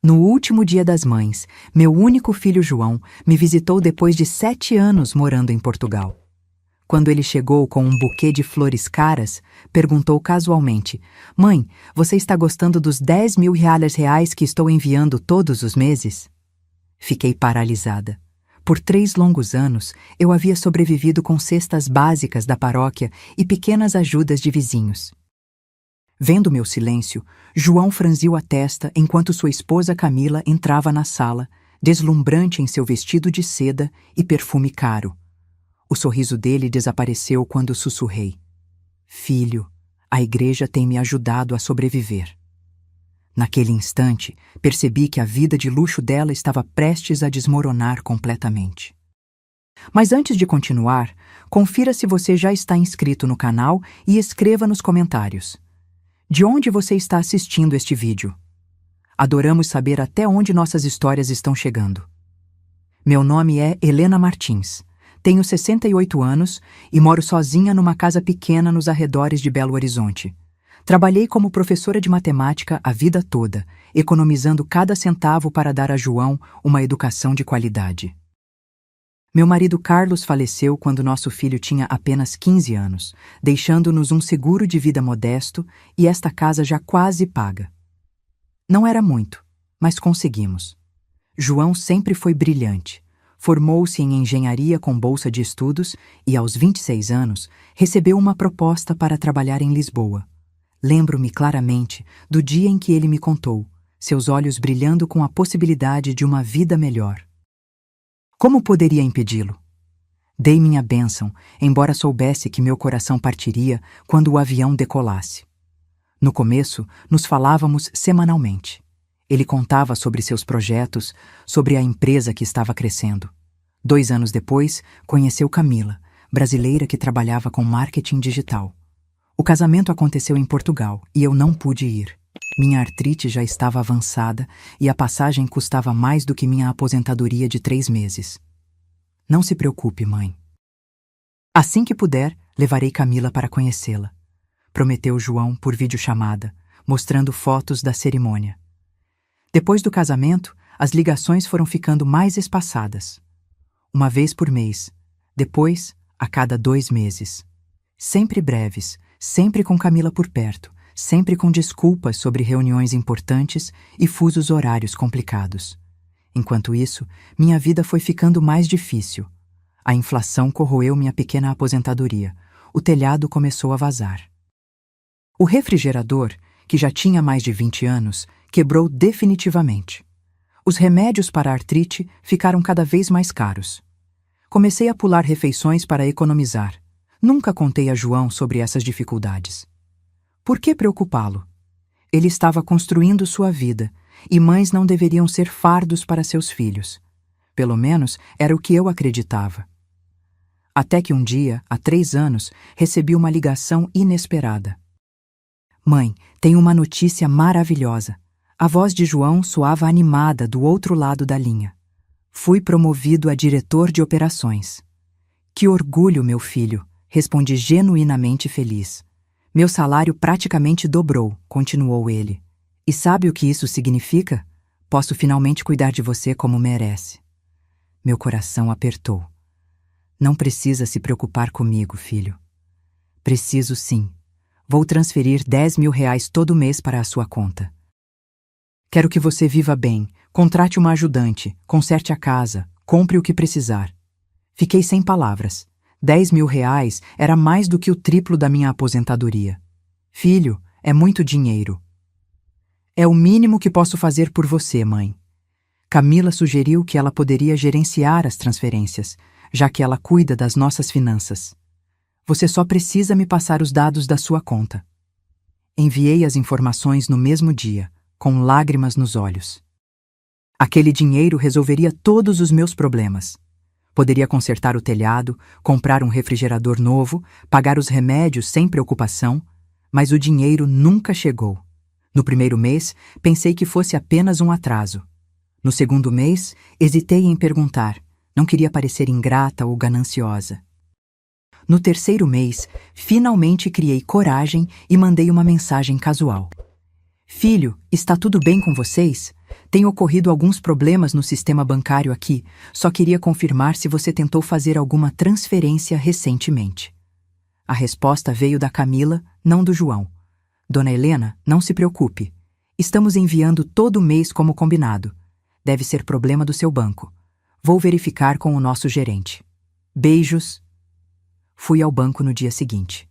No último Dia das Mães, meu único filho João me visitou depois de 7 anos morando em Portugal. Quando ele chegou com um buquê de flores caras, perguntou casualmente: Mãe, você está gostando dos 10.000 reais que estou enviando todos os meses? Fiquei paralisada. Por 3 longos anos, eu havia sobrevivido com cestas básicas da paróquia e pequenas ajudas de vizinhos. Vendo meu silêncio, João franziu a testa enquanto sua esposa Camila entrava na sala, deslumbrante em seu vestido de seda e perfume caro. O sorriso dele desapareceu quando sussurrei: Filho, a igreja tem me ajudado a sobreviver. Naquele instante, percebi que a vida de luxo dela estava prestes a desmoronar completamente. Mas antes de continuar, confira se você já está inscrito no canal e escreva nos comentários: de onde você está assistindo este vídeo? Adoramos saber até onde nossas histórias estão chegando. Meu nome é Helena Martins. Tenho 68 anos e moro sozinha numa casa pequena nos arredores de Belo Horizonte. Trabalhei como professora de matemática a vida toda, economizando cada centavo para dar a João uma educação de qualidade. Meu marido Carlos faleceu quando nosso filho tinha apenas 15 anos, deixando-nos um seguro de vida modesto e esta casa já quase paga. Não era muito, mas conseguimos. João sempre foi brilhante. Formou-se em engenharia com bolsa de estudos e, aos 26 anos, recebeu uma proposta para trabalhar em Lisboa. Lembro-me claramente do dia em que ele me contou, seus olhos brilhando com a possibilidade de uma vida melhor. Como poderia impedi-lo? Dei minha bênção, embora soubesse que meu coração partiria quando o avião decolasse. No começo, nos falávamos semanalmente. Ele contava sobre seus projetos, sobre a empresa que estava crescendo. 2 anos depois, conheceu Camila, brasileira que trabalhava com marketing digital. O casamento aconteceu em Portugal e eu não pude ir. Minha artrite já estava avançada e a passagem custava mais do que minha aposentadoria de 3 meses. Não se preocupe, mãe. Assim que puder, levarei Camila para conhecê-la, prometeu João por videochamada, mostrando fotos da cerimônia. Depois do casamento, as ligações foram ficando mais espaçadas. Uma vez por mês, depois, a cada 2 meses. Sempre breves, sempre com Camila por perto, sempre com desculpas sobre reuniões importantes e fusos horários complicados. Enquanto isso, minha vida foi ficando mais difícil. A inflação corroeu minha pequena aposentadoria. O telhado começou a vazar. O refrigerador, que já tinha mais de 20 anos, quebrou definitivamente. Os remédios para a artrite ficaram cada vez mais caros. Comecei a pular refeições para economizar. Nunca contei a João sobre essas dificuldades. Por que preocupá-lo? Ele estava construindo sua vida, e mães não deveriam ser fardos para seus filhos. Pelo menos era o que eu acreditava. Até que um dia, há 3 anos, recebi uma ligação inesperada. Mãe, tenho uma notícia maravilhosa. A voz de João soava animada do outro lado da linha. Fui promovido a diretor de operações. Que orgulho, meu filho, respondi genuinamente feliz. Meu salário praticamente dobrou, continuou ele. E sabe o que isso significa? Posso finalmente cuidar de você como merece. Meu coração apertou. Não precisa se preocupar comigo, filho. Preciso sim. Vou transferir 10.000 reais todo mês para a sua conta. Quero que você viva bem, contrate uma ajudante, conserte a casa, compre o que precisar. Fiquei sem palavras. 10.000 reais era mais do que o triplo da minha aposentadoria. Filho, é muito dinheiro. É o mínimo que posso fazer por você, mãe. Camila sugeriu que ela poderia gerenciar as transferências, já que ela cuida das nossas finanças. Você só precisa me passar os dados da sua conta. Enviei as informações no mesmo dia, com lágrimas nos olhos. Aquele dinheiro resolveria todos os meus problemas. Poderia consertar o telhado, comprar um refrigerador novo, pagar os remédios sem preocupação, mas o dinheiro nunca chegou. No primeiro mês, pensei que fosse apenas um atraso. No segundo mês, hesitei em perguntar. Não queria parecer ingrata ou gananciosa. No terceiro mês, finalmente criei coragem e mandei uma mensagem casual. Filho, está tudo bem com vocês? Tem ocorrido alguns problemas no sistema bancário aqui. Só queria confirmar se você tentou fazer alguma transferência recentemente. A resposta veio da Camila, não do João. Dona Helena, não se preocupe. Estamos enviando todo mês como combinado. Deve ser problema do seu banco. Vou verificar com o nosso gerente. Beijos. Fui ao banco no dia seguinte.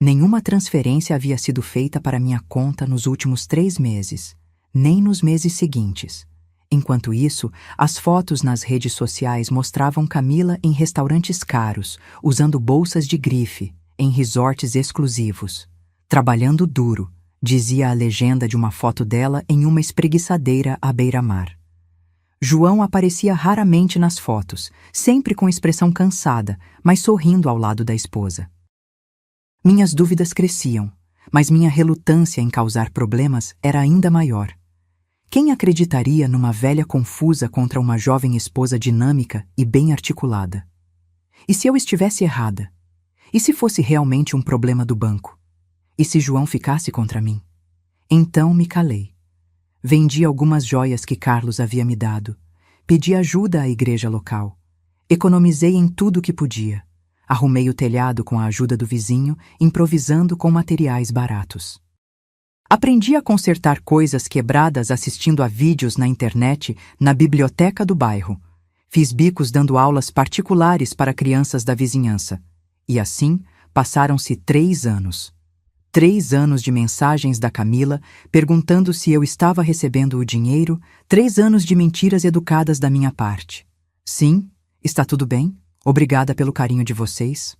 Nenhuma transferência havia sido feita para minha conta nos últimos 3 meses, nem nos meses seguintes. Enquanto isso, as fotos nas redes sociais mostravam Camila em restaurantes caros, usando bolsas de grife, em resorts exclusivos. Trabalhando duro, dizia a legenda de uma foto dela em uma espreguiçadeira à beira-mar. João aparecia raramente nas fotos, sempre com expressão cansada, mas sorrindo ao lado da esposa. Minhas dúvidas cresciam, mas minha relutância em causar problemas era ainda maior. Quem acreditaria numa velha confusa contra uma jovem esposa dinâmica e bem articulada? E se eu estivesse errada? E se fosse realmente um problema do banco? E se João ficasse contra mim? Então me calei. Vendi algumas joias que Carlos havia me dado. Pedi ajuda à igreja local. Economizei em tudo o que podia. Arrumei o telhado com a ajuda do vizinho, improvisando com materiais baratos. Aprendi a consertar coisas quebradas assistindo a vídeos na internet na biblioteca do bairro. Fiz bicos dando aulas particulares para crianças da vizinhança. E assim, passaram-se 3 anos. 3 anos de mensagens da Camila, perguntando se eu estava recebendo o dinheiro, 3 anos de mentiras educadas da minha parte. Sim, está tudo bem, obrigada pelo carinho de vocês.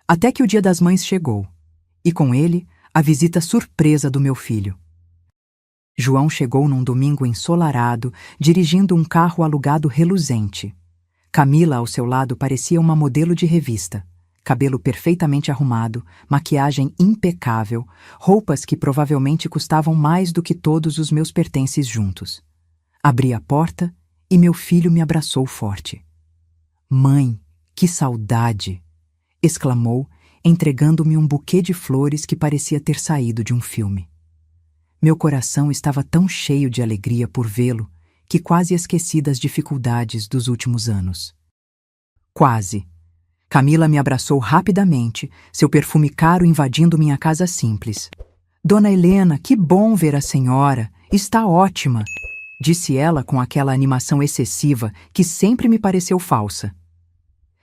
Até que o Dia das Mães chegou, e com ele, a visita surpresa do meu filho. João chegou num domingo ensolarado, dirigindo um carro alugado reluzente. Camila, ao seu lado, parecia uma modelo de revista. Cabelo perfeitamente arrumado, maquiagem impecável, roupas que provavelmente custavam mais do que todos os meus pertences juntos. Abri a porta e meu filho me abraçou forte. "Mãe, que saudade!" exclamou, entregando-me um buquê de flores que parecia ter saído de um filme. Meu coração estava tão cheio de alegria por vê-lo que quase esqueci das dificuldades dos últimos anos. Quase. Camila me abraçou rapidamente, seu perfume caro invadindo minha casa simples. "Dona Helena, que bom ver a senhora! Está ótima!" disse ela com aquela animação excessiva que sempre me pareceu falsa.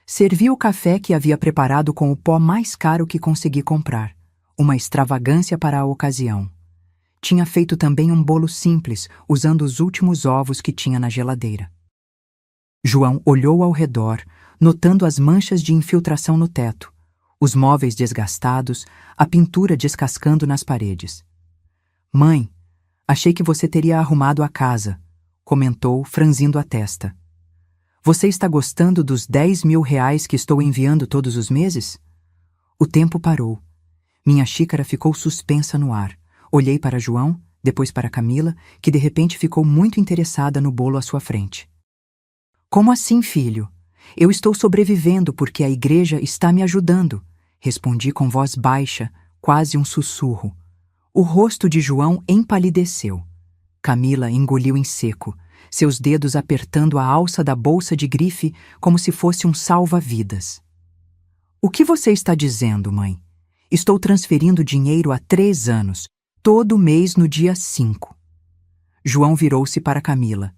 Servi o café que havia preparado com o pó mais caro que consegui comprar, uma extravagância para a ocasião. Tinha feito também um bolo simples, usando os últimos ovos que tinha na geladeira. João olhou ao redor, notando as manchas de infiltração no teto, os móveis desgastados, a pintura descascando nas paredes. "Mãe, achei que você teria arrumado a casa", comentou, franzindo a testa. "Você está gostando dos 10.000 reais que estou enviando todos os meses?" O tempo parou. Minha xícara ficou suspensa no ar. Olhei para João, depois para Camila, que de repente ficou muito interessada no bolo à sua frente. "Como assim, filho? Eu estou sobrevivendo porque a igreja está me ajudando", respondi com voz baixa, quase um sussurro. O rosto de João empalideceu. Camila engoliu em seco, seus dedos apertando a alça da bolsa de grife como se fosse um salva-vidas. "O que você está dizendo, mãe? Estou transferindo dinheiro há 3 anos, todo mês no dia 5. João virou-se para Camila.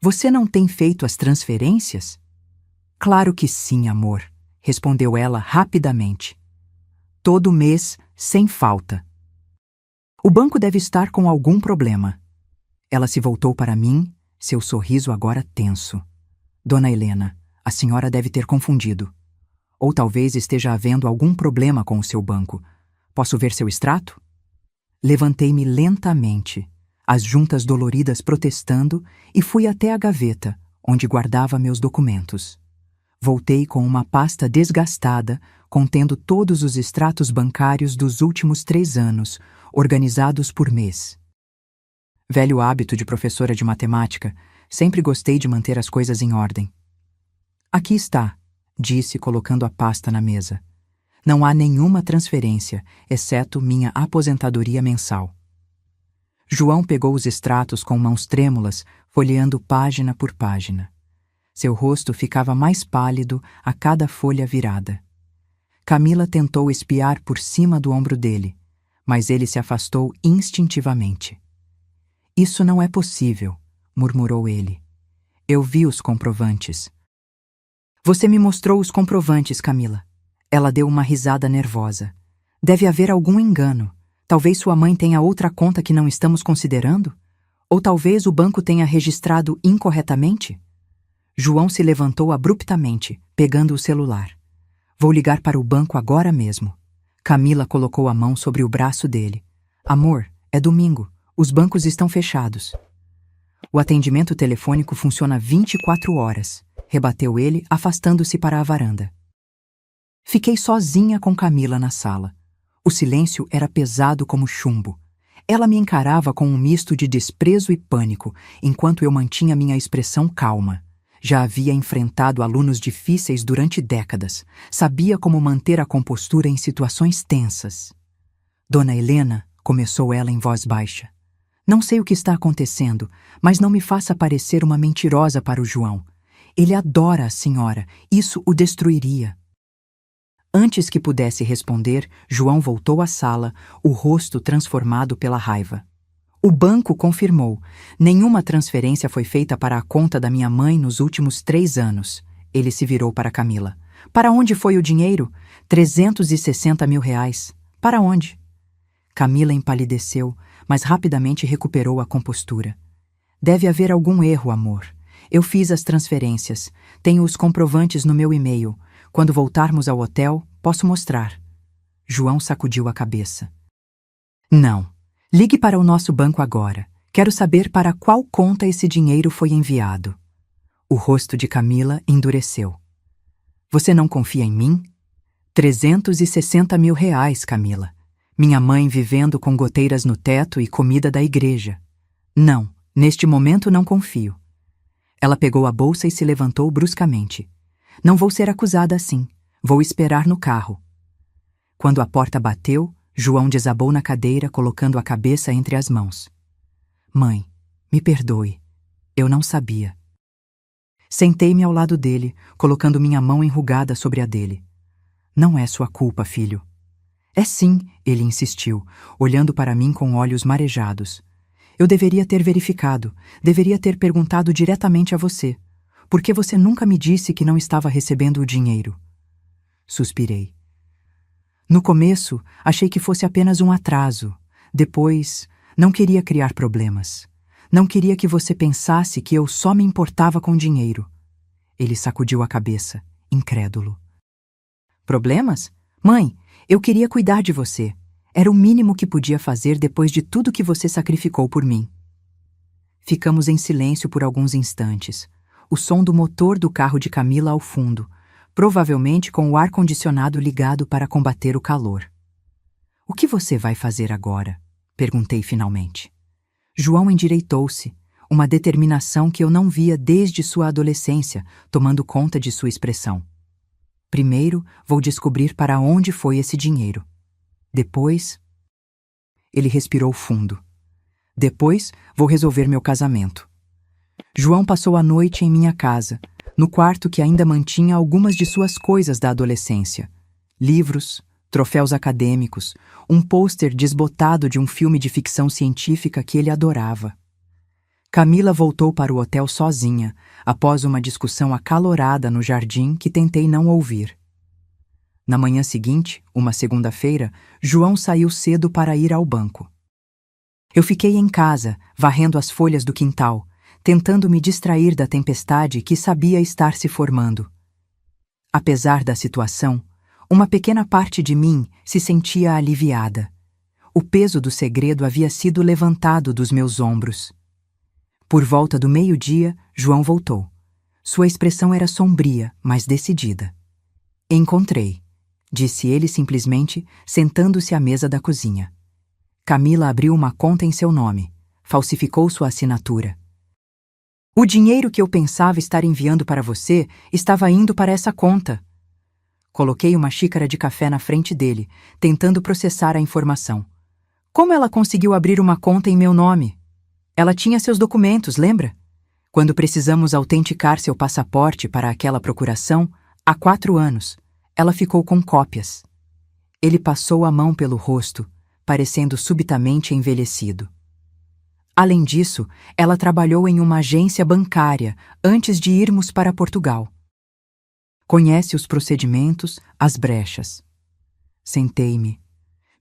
"Você não tem feito as transferências?" "Claro que sim, amor", respondeu ela rapidamente. "Todo mês, sem falta." "O banco deve estar com algum problema." Ela se voltou para mim, seu sorriso agora tenso. "Dona Helena, a senhora deve ter confundido. Ou talvez esteja havendo algum problema com o seu banco. Posso ver seu extrato?" Levantei-me lentamente, as juntas doloridas protestando, e fui até a gaveta, onde guardava meus documentos. Voltei com uma pasta desgastada, contendo todos os extratos bancários dos últimos 3 anos, organizados por mês. Velho hábito de professora de matemática, sempre gostei de manter as coisas em ordem. "Aqui está", disse, colocando a pasta na mesa. "Não há nenhuma transferência, exceto minha aposentadoria mensal." João pegou os extratos com mãos trêmulas, folheando página por página. Seu rosto ficava mais pálido a cada folha virada. Camila tentou espiar por cima do ombro dele, mas ele se afastou instintivamente. "Isso não é possível", murmurou ele. "Eu vi os comprovantes." "Você me mostrou os comprovantes, Camila." Ela deu uma risada nervosa. "Deve haver algum engano. Talvez sua mãe tenha outra conta que não estamos considerando? Ou talvez o banco tenha registrado incorretamente?" João se levantou abruptamente, pegando o celular. "Vou ligar para o banco agora mesmo." Camila colocou a mão sobre o braço dele. "Amor, é domingo. Os bancos estão fechados." "O atendimento telefônico funciona 24 horas, rebateu ele, afastando-se para a varanda. Fiquei sozinha com Camila na sala. O silêncio era pesado como chumbo. Ela me encarava com um misto de desprezo e pânico, enquanto eu mantinha minha expressão calma. Já havia enfrentado alunos difíceis durante décadas. Sabia como manter a compostura em situações tensas. "Dona Helena", começou ela em voz baixa. "Não sei o que está acontecendo, mas não me faça parecer uma mentirosa para o João. Ele adora a senhora. Isso o destruiria." Antes que pudesse responder, João voltou à sala, o rosto transformado pela raiva. "O banco confirmou. Nenhuma transferência foi feita para a conta da minha mãe nos últimos 3 anos. Ele se virou para Camila. "Para onde foi o dinheiro? 360 mil reais. Para onde?" Camila empalideceu, mas rapidamente recuperou a compostura. "Deve haver algum erro, amor. Eu fiz as transferências. Tenho os comprovantes no meu e-mail. Quando voltarmos ao hotel, posso mostrar." João sacudiu a cabeça. "Não. Ligue para o nosso banco agora. Quero saber para qual conta esse dinheiro foi enviado." O rosto de Camila endureceu. "Você não confia em mim? 360 mil reais, Camila. Minha mãe vivendo com goteiras no teto e comida da igreja. Não, neste momento não confio." Ela pegou a bolsa e se levantou bruscamente. "Não vou ser acusada assim. Vou esperar no carro." Quando a porta bateu, João desabou na cadeira, colocando a cabeça entre as mãos. "Mãe, me perdoe. Eu não sabia." Sentei-me ao lado dele, colocando minha mão enrugada sobre a dele. "Não é sua culpa, filho." "É sim", ele insistiu, olhando para mim com olhos marejados. "Eu deveria ter verificado, deveria ter perguntado diretamente a você. Por que você nunca me disse que não estava recebendo o dinheiro?" Suspirei. "No começo, achei que fosse apenas um atraso. Depois, não queria criar problemas. Não queria que você pensasse que eu só me importava com dinheiro." Ele sacudiu a cabeça, incrédulo. "Problemas? Mãe, eu queria cuidar de você. Era o mínimo que podia fazer depois de tudo que você sacrificou por mim." Ficamos em silêncio por alguns instantes. O som do motor do carro de Camila ao fundo, provavelmente com o ar-condicionado ligado para combater o calor. "O que você vai fazer agora?" perguntei finalmente. João endireitou-se, uma determinação que eu não via desde sua adolescência, tomando conta de sua expressão. "Primeiro, vou descobrir para onde foi esse dinheiro. Depois..." Ele respirou fundo. "Depois, vou resolver meu casamento." João passou a noite em minha casa, no quarto que ainda mantinha algumas de suas coisas da adolescência. Livros, troféus acadêmicos, um pôster desbotado de um filme de ficção científica que ele adorava. Camila voltou para o hotel sozinha, após uma discussão acalorada no jardim que tentei não ouvir. Na manhã seguinte, uma segunda-feira, João saiu cedo para ir ao banco. Eu fiquei em casa, varrendo as folhas do quintal, tentando me distrair da tempestade que sabia estar se formando. Apesar da situação, uma pequena parte de mim se sentia aliviada. O peso do segredo havia sido levantado dos meus ombros. Por volta do meio-dia, João voltou. Sua expressão era sombria, mas decidida. "Encontrei", disse ele simplesmente, sentando-se à mesa da cozinha. "Camila abriu uma conta em seu nome, falsificou sua assinatura. O dinheiro que eu pensava estar enviando para você estava indo para essa conta." Coloquei uma xícara de café na frente dele, tentando processar a informação. Como ela conseguiu abrir uma conta em meu nome? Ela tinha seus documentos, lembra? Quando precisamos autenticar seu passaporte para aquela procuração, há 4 anos, ela ficou com cópias. Ele passou a mão pelo rosto, parecendo subitamente envelhecido. Além disso, ela trabalhou em uma agência bancária antes de irmos para Portugal. Conhece os procedimentos, as brechas. Sentei-me,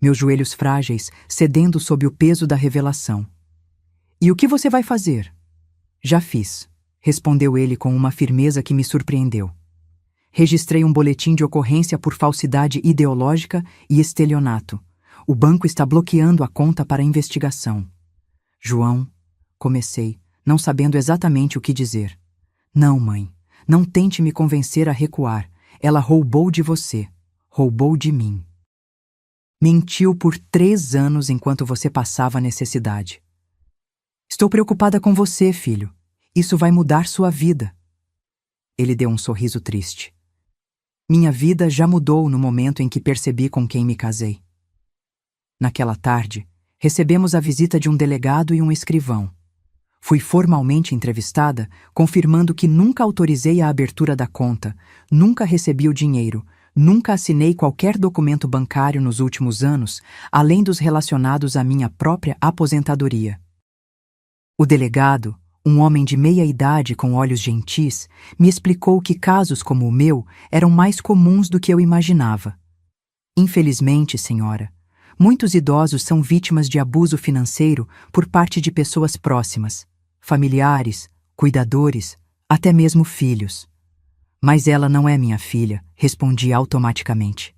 meus joelhos frágeis cedendo sob o peso da revelação. E o que você vai fazer? Já fiz, respondeu ele com uma firmeza que me surpreendeu. Registrei um boletim de ocorrência por falsidade ideológica e estelionato. O banco está bloqueando a conta para investigação. João, comecei, não sabendo exatamente o que dizer. Não, mãe, não tente me convencer a recuar. Ela roubou de você, roubou de mim. Mentiu por 3 anos enquanto você passava necessidade. Estou preocupada com você, filho. Isso vai mudar sua vida. Ele deu um sorriso triste. Minha vida já mudou no momento em que percebi com quem me casei. Naquela tarde, recebemos a visita de um delegado e um escrivão. Fui formalmente entrevistada, confirmando que nunca autorizei a abertura da conta, nunca recebi o dinheiro, nunca assinei qualquer documento bancário nos últimos anos, além dos relacionados à minha própria aposentadoria. O delegado, um homem de meia idade com olhos gentis, me explicou que casos como o meu eram mais comuns do que eu imaginava. Infelizmente, senhora, muitos idosos são vítimas de abuso financeiro por parte de pessoas próximas, familiares, cuidadores, até mesmo filhos. Mas ela não é minha filha, respondi automaticamente.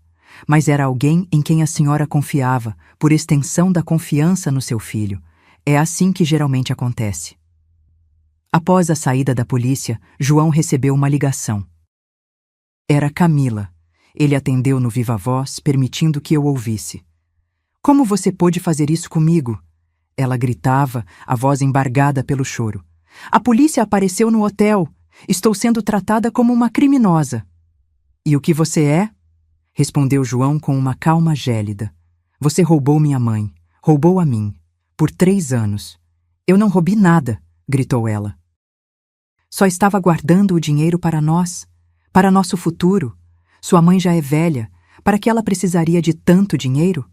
Mas era alguém em quem a senhora confiava, por extensão da confiança no seu filho. É assim que geralmente acontece. Após a saída da polícia, João recebeu uma ligação. Era Camila. Ele atendeu no viva voz, permitindo que eu ouvisse. Como você pôde fazer isso comigo? Ela gritava, a voz embargada pelo choro. A polícia apareceu no hotel. Estou sendo tratada como uma criminosa. E o que você é? Respondeu João com uma calma gélida. Você roubou minha mãe. Roubou a mim. Por 3 anos. Eu não roubei nada, gritou ela. Só estava guardando o dinheiro para nós, para nosso futuro. Sua mãe já é velha. Para que ela precisaria de tanto dinheiro?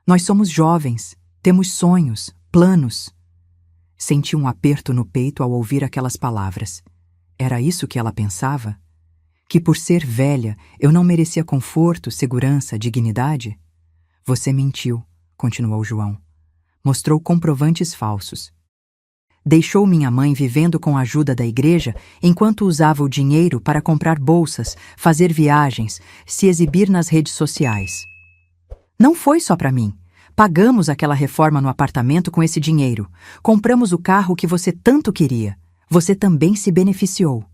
Nós somos jovens, temos sonhos, planos. Senti um aperto no peito ao ouvir aquelas palavras. Era isso que ela pensava? Que por ser velha eu não merecia conforto, segurança, dignidade? Você mentiu, continuou João. Mostrou comprovantes falsos. Deixou minha mãe vivendo com a ajuda da igreja enquanto usava o dinheiro para comprar bolsas, fazer viagens, se exibir nas redes sociais. Não foi só para mim. Pagamos aquela reforma no apartamento com esse dinheiro. Compramos o carro que você tanto queria. Você também se beneficiou.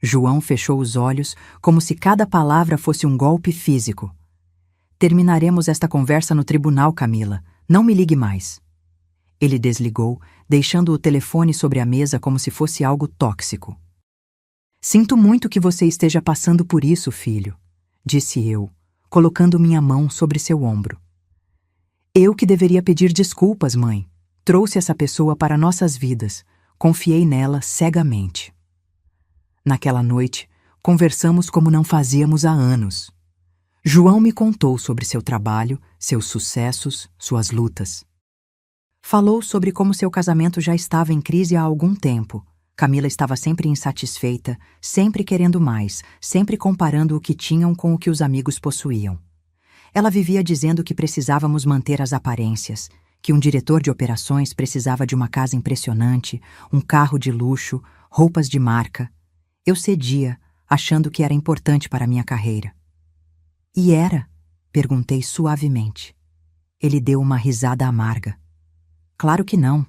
João fechou os olhos como se cada palavra fosse um golpe físico. Terminaremos esta conversa no tribunal, Camila. Não me ligue mais. Ele desligou, deixando o telefone sobre a mesa como se fosse algo tóxico. Sinto muito que você esteja passando por isso, filho, disse eu, colocando minha mão sobre seu ombro. Eu que deveria pedir desculpas, mãe. Trouxe essa pessoa para nossas vidas. Confiei nela cegamente. Naquela noite, conversamos como não fazíamos há anos. João me contou sobre seu trabalho, seus sucessos, suas lutas. Falou sobre como seu casamento já estava em crise há algum tempo. Camila estava sempre insatisfeita, sempre querendo mais, sempre comparando o que tinham com o que os amigos possuíam. Ela vivia dizendo que precisávamos manter as aparências, que um diretor de operações precisava de uma casa impressionante, um carro de luxo, roupas de marca. Eu cedia, achando que era importante para minha carreira. E era? Perguntei suavemente. Ele deu uma risada amarga. Claro que não.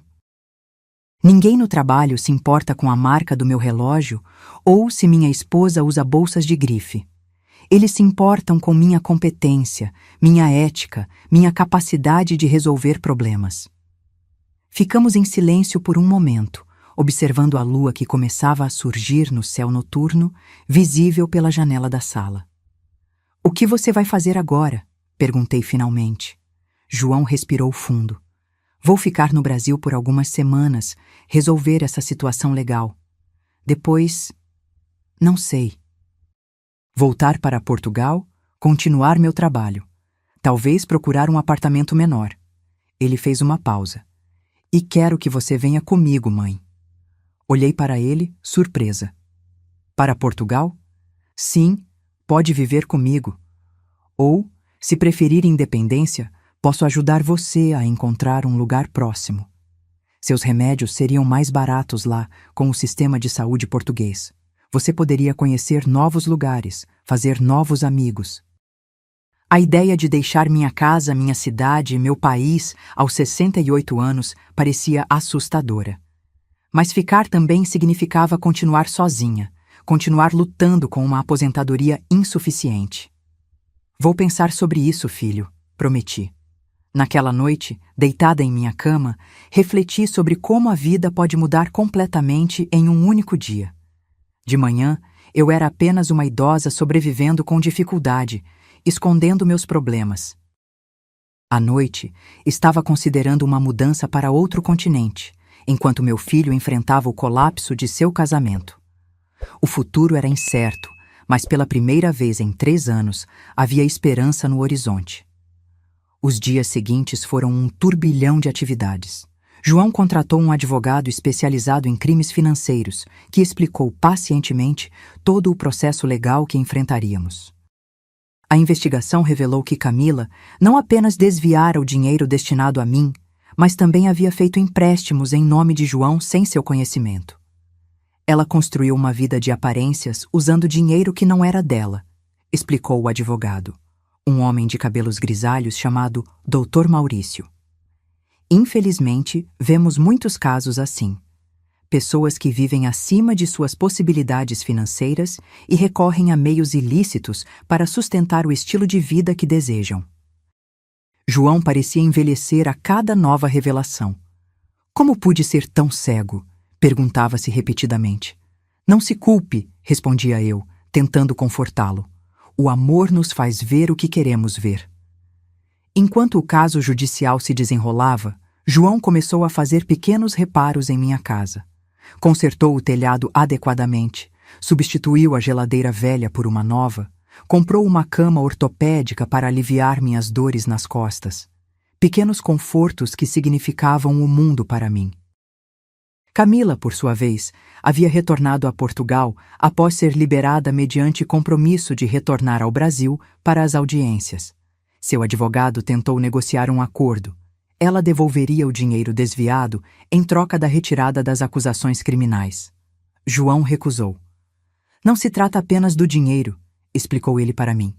Ninguém no trabalho se importa com a marca do meu relógio ou se minha esposa usa bolsas de grife. Eles se importam com minha competência, minha ética, minha capacidade de resolver problemas. Ficamos em silêncio por um momento, observando a lua que começava a surgir no céu noturno, visível pela janela da sala. O que você vai fazer agora? Perguntei finalmente. João respirou fundo. Vou ficar no Brasil por algumas semanas, resolver essa situação legal. Depois, não sei. Voltar para Portugal, continuar meu trabalho. Talvez procurar um apartamento menor. Ele fez uma pausa. E quero que você venha comigo, mãe. Olhei para ele, surpresa. Para Portugal? Sim, pode viver comigo. Ou, se preferir independência, posso ajudar você a encontrar um lugar próximo. Seus remédios seriam mais baratos lá, com o sistema de saúde português. Você poderia conhecer novos lugares, fazer novos amigos. A ideia de deixar minha casa, minha cidade e meu país aos 68 anos parecia assustadora. Mas ficar também significava continuar sozinha, continuar lutando com uma aposentadoria insuficiente. Vou pensar sobre isso, filho, prometi. Naquela noite, deitada em minha cama, refleti sobre como a vida pode mudar completamente em um único dia. De manhã, eu era apenas uma idosa sobrevivendo com dificuldade, escondendo meus problemas. À noite, estava considerando uma mudança para outro continente, enquanto meu filho enfrentava o colapso de seu casamento. O futuro era incerto, mas pela primeira vez em 3 anos, havia esperança no horizonte. Os dias seguintes foram um turbilhão de atividades. João contratou um advogado especializado em crimes financeiros, que explicou pacientemente todo o processo legal que enfrentaríamos. A investigação revelou que Camila não apenas desviara o dinheiro destinado a mim, mas também havia feito empréstimos em nome de João sem seu conhecimento. Ela construiu uma vida de aparências usando dinheiro que não era dela, explicou o advogado, um homem de cabelos grisalhos chamado Dr. Maurício. Infelizmente, vemos muitos casos assim. Pessoas que vivem acima de suas possibilidades financeiras e recorrem a meios ilícitos para sustentar o estilo de vida que desejam. João parecia envelhecer a cada nova revelação. Como pude ser tão cego? Perguntava-se repetidamente. Não se culpe, respondia eu, tentando confortá-lo. O amor nos faz ver o que queremos ver. Enquanto o caso judicial se desenrolava, João começou a fazer pequenos reparos em minha casa. Consertou o telhado adequadamente, substituiu a geladeira velha por uma nova, comprou uma cama ortopédica para aliviar minhas dores nas costas. Pequenos confortos que significavam o mundo para mim. Camila, por sua vez, havia retornado a Portugal após ser liberada mediante compromisso de retornar ao Brasil para as audiências. Seu advogado tentou negociar um acordo. Ela devolveria o dinheiro desviado em troca da retirada das acusações criminais. João recusou. Não se trata apenas do dinheiro, explicou ele para mim.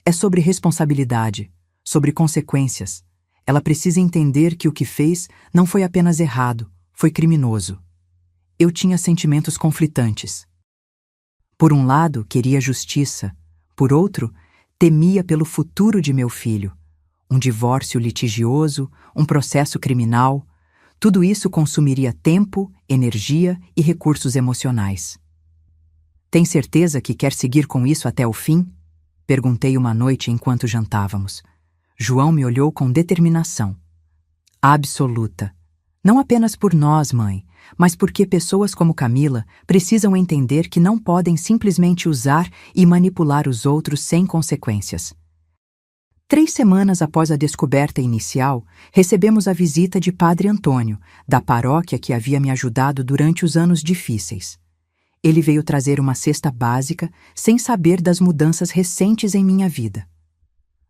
É sobre responsabilidade, sobre consequências. Ela precisa entender que o que fez não foi apenas errado, foi criminoso. Eu tinha sentimentos conflitantes. Por um lado, queria justiça. Por outro, temia pelo futuro de meu filho. Um divórcio litigioso, um processo criminal, tudo isso consumiria tempo, energia e recursos emocionais. Tem certeza que quer seguir com isso até o fim? Perguntei uma noite enquanto jantávamos. João me olhou com determinação. Absoluta. Não apenas por nós, mãe, mas porque pessoas como Camila precisam entender que não podem simplesmente usar e manipular os outros sem consequências. 3 semanas após a descoberta inicial, recebemos a visita de Padre Antônio, da paróquia que havia me ajudado durante os anos difíceis. Ele veio trazer uma cesta básica, sem saber das mudanças recentes em minha vida.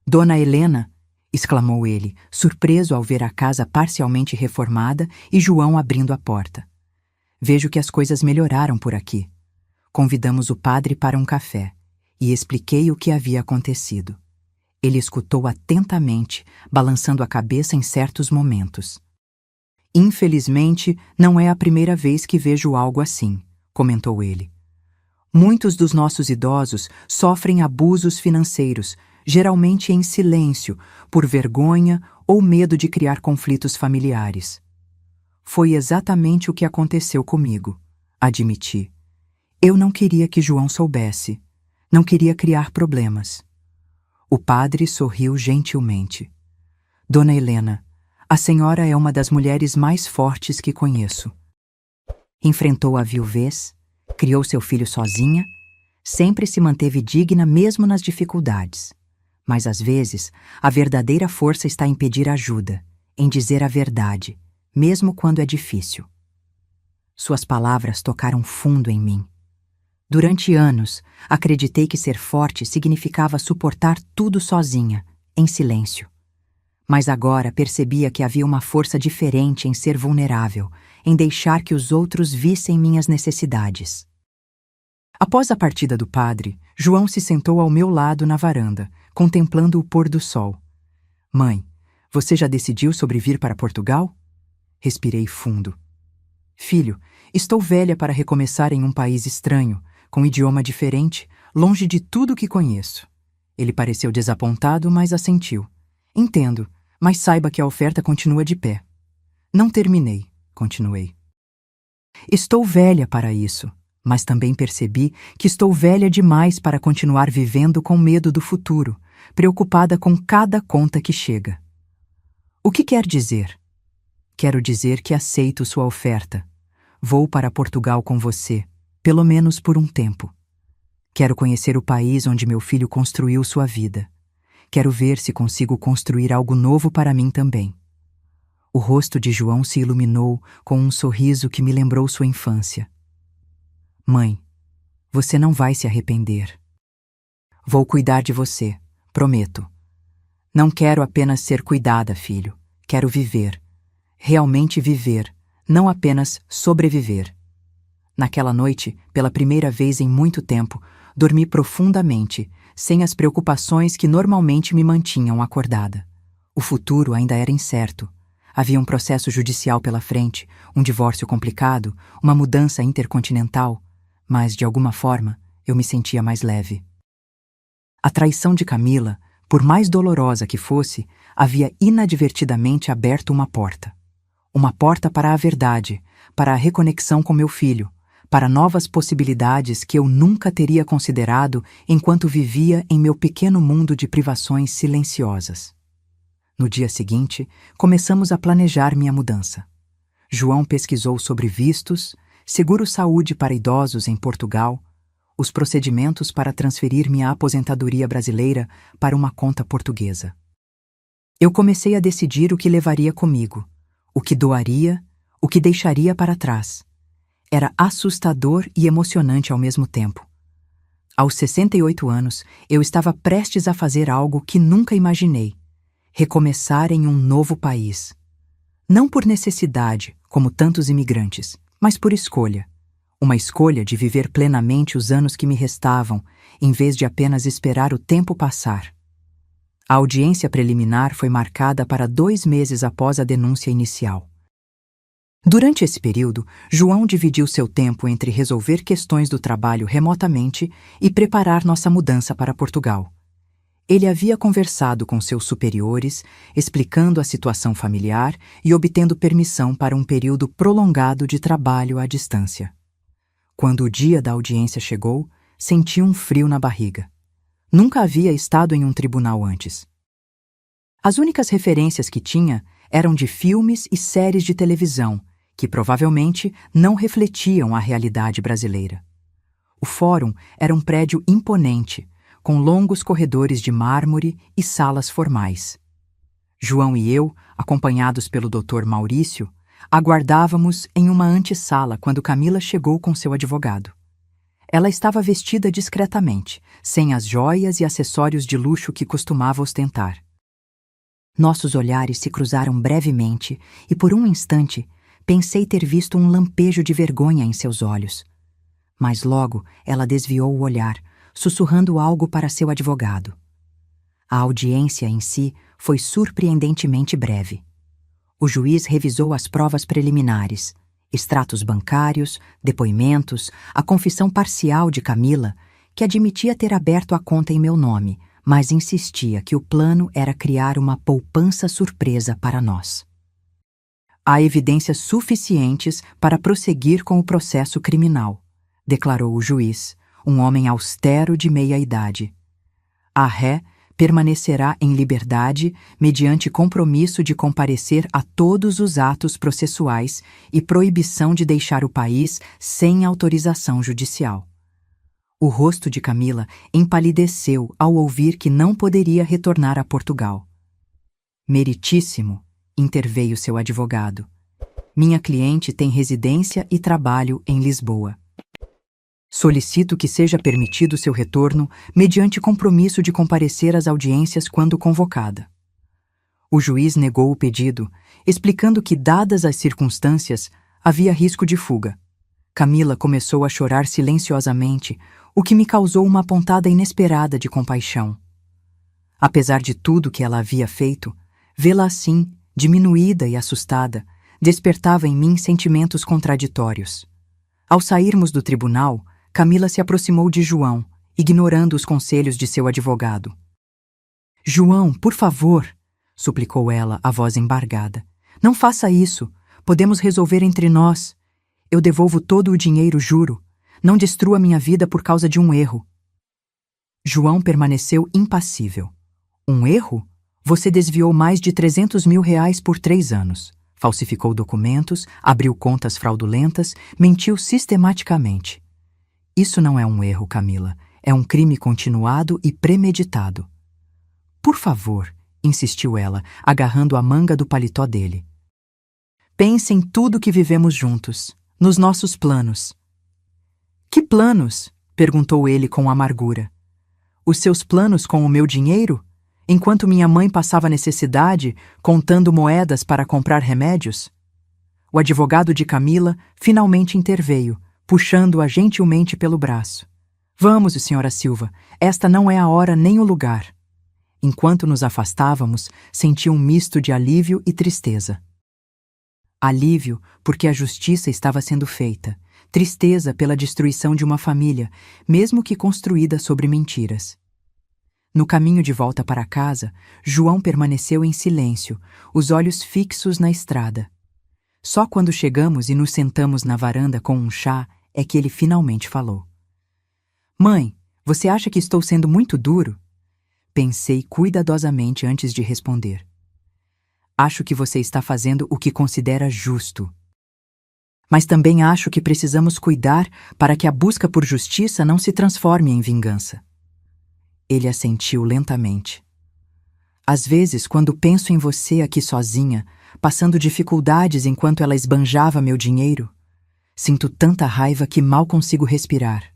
Dona Helena, exclamou ele, surpreso ao ver a casa parcialmente reformada e João abrindo a porta. Vejo que as coisas melhoraram por aqui. Convidamos o padre para um café e expliquei o que havia acontecido. Ele escutou atentamente, balançando a cabeça em certos momentos. Infelizmente, não é a primeira vez que vejo algo assim, comentou ele. Muitos dos nossos idosos sofrem abusos financeiros, geralmente em silêncio, por vergonha ou medo de criar conflitos familiares. Foi exatamente o que aconteceu comigo, admiti. Eu não queria que João soubesse. Não queria criar problemas. O padre sorriu gentilmente. Dona Helena, a senhora é uma das mulheres mais fortes que conheço. Enfrentou a viuvez, criou seu filho sozinha, sempre se manteve digna mesmo nas dificuldades. Mas às vezes, a verdadeira força está em pedir ajuda, em dizer a verdade, mesmo quando é difícil. Suas palavras tocaram fundo em mim. Durante anos, acreditei que ser forte significava suportar tudo sozinha, em silêncio. Mas agora percebia que havia uma força diferente em ser vulnerável, em deixar que os outros vissem minhas necessidades. Após a partida do padre, João se sentou ao meu lado na varanda, contemplando o pôr do sol. Mãe, você já decidiu sobre vir para Portugal? Respirei fundo. Filho, estou velha para recomeçar em um país estranho, com idioma diferente, longe de tudo que conheço. Ele pareceu desapontado, mas assentiu. Entendo, mas saiba que a oferta continua de pé. Não terminei, continuei. Estou velha para isso, mas também percebi que estou velha demais para continuar vivendo com medo do futuro, preocupada com cada conta que chega. O que quer dizer? Quero dizer que aceito sua oferta. Vou para Portugal com você, pelo menos por um tempo. Quero conhecer o país onde meu filho construiu sua vida. Quero ver se consigo construir algo novo para mim também. O rosto de João se iluminou com um sorriso que me lembrou sua infância. Mãe, você não vai se arrepender. Vou cuidar de você, prometo. Não quero apenas ser cuidada, filho. Quero viver. Realmente viver, não apenas sobreviver. Naquela noite, pela primeira vez em muito tempo, dormi profundamente, sem as preocupações que normalmente me mantinham acordada. O futuro ainda era incerto. Havia um processo judicial pela frente, um divórcio complicado, uma mudança intercontinental, mas, de alguma forma, eu me sentia mais leve. A traição de Camila, por mais dolorosa que fosse, havia inadvertidamente aberto uma porta. Uma porta para a verdade, para a reconexão com meu filho, para novas possibilidades que eu nunca teria considerado enquanto vivia em meu pequeno mundo de privações silenciosas. No dia seguinte, começamos a planejar minha mudança. João pesquisou sobre vistos, seguro-saúde para idosos em Portugal, os procedimentos para transferir minha aposentadoria brasileira para uma conta portuguesa. Eu comecei a decidir o que levaria comigo, o que doaria, o que deixaria para trás. Era assustador e emocionante ao mesmo tempo. Aos 68 anos, eu estava prestes a fazer algo que nunca imaginei: recomeçar em um novo país. Não por necessidade, como tantos imigrantes, mas por escolha. Uma escolha de viver plenamente os anos que me restavam, em vez de apenas esperar o tempo passar. A audiência preliminar foi marcada para 2 meses após a denúncia inicial. Durante esse período, João dividiu seu tempo entre resolver questões do trabalho remotamente e preparar nossa mudança para Portugal. Ele havia conversado com seus superiores, explicando a situação familiar e obtendo permissão para um período prolongado de trabalho à distância. Quando o dia da audiência chegou, senti um frio na barriga. Nunca havia estado em um tribunal antes. As únicas referências que tinha eram de filmes e séries de televisão, que provavelmente não refletiam a realidade brasileira. O fórum era um prédio imponente, com longos corredores de mármore e salas formais. João e eu, acompanhados pelo Dr. Maurício, aguardávamos em uma antessala quando Camila chegou com seu advogado. Ela estava vestida discretamente, sem as joias e acessórios de luxo que costumava ostentar. Nossos olhares se cruzaram brevemente e, por um instante, pensei ter visto um lampejo de vergonha em seus olhos. Mas logo ela desviou o olhar, sussurrando algo para seu advogado. A audiência em si foi surpreendentemente breve. O juiz revisou as provas preliminares, extratos bancários, depoimentos, a confissão parcial de Camila, que admitia ter aberto a conta em meu nome, mas insistia que o plano era criar uma poupança surpresa para nós. Há evidências suficientes para prosseguir com o processo criminal, declarou o juiz, um homem austero de meia idade. A ré permanecerá em liberdade mediante compromisso de comparecer a todos os atos processuais e proibição de deixar o país sem autorização judicial. O rosto de Camila empalideceu ao ouvir que não poderia retornar a Portugal. Meritíssimo, interveio seu advogado. Minha cliente tem residência e trabalho em Lisboa. Solicito que seja permitido seu retorno mediante compromisso de comparecer às audiências quando convocada. O juiz negou o pedido, explicando que, dadas as circunstâncias, havia risco de fuga. Camila começou a chorar silenciosamente, o que me causou uma pontada inesperada de compaixão. Apesar de tudo que ela havia feito, vê-la assim, diminuída e assustada, despertava em mim sentimentos contraditórios. Ao sairmos do tribunal, Camila se aproximou de João, ignorando os conselhos de seu advogado. João, por favor, suplicou ela, a voz embargada. Não faça isso. Podemos resolver entre nós. Eu devolvo todo o dinheiro, juro. Não destrua minha vida por causa de um erro. João permaneceu impassível. Um erro? Você desviou mais de 300 mil reais por 3 anos. Falsificou documentos, abriu contas fraudulentas, mentiu sistematicamente. Isso não é um erro, Camila. É um crime continuado e premeditado. Por favor, insistiu ela, agarrando a manga do paletó dele. Pense em tudo que vivemos juntos, nos nossos planos. Que planos? Perguntou ele com amargura. Os seus planos com o meu dinheiro? Enquanto minha mãe passava necessidade, contando moedas para comprar remédios? O advogado de Camila finalmente interveio, puxando-a gentilmente pelo braço. Vamos, senhora Silva, esta não é a hora nem o lugar. Enquanto nos afastávamos, senti um misto de alívio e tristeza. Alívio, porque a justiça estava sendo feita. Tristeza pela destruição de uma família, mesmo que construída sobre mentiras. No caminho de volta para casa, João permaneceu em silêncio, os olhos fixos na estrada. Só quando chegamos e nos sentamos na varanda com um chá é que ele finalmente falou. Mãe, você acha que estou sendo muito duro? Pensei cuidadosamente antes de responder. Acho que você está fazendo o que considera justo. Mas também acho que precisamos cuidar para que a busca por justiça não se transforme em vingança. Ele assentiu lentamente. Às vezes, quando penso em você aqui sozinha, passando dificuldades enquanto ela esbanjava meu dinheiro, sinto tanta raiva que mal consigo respirar.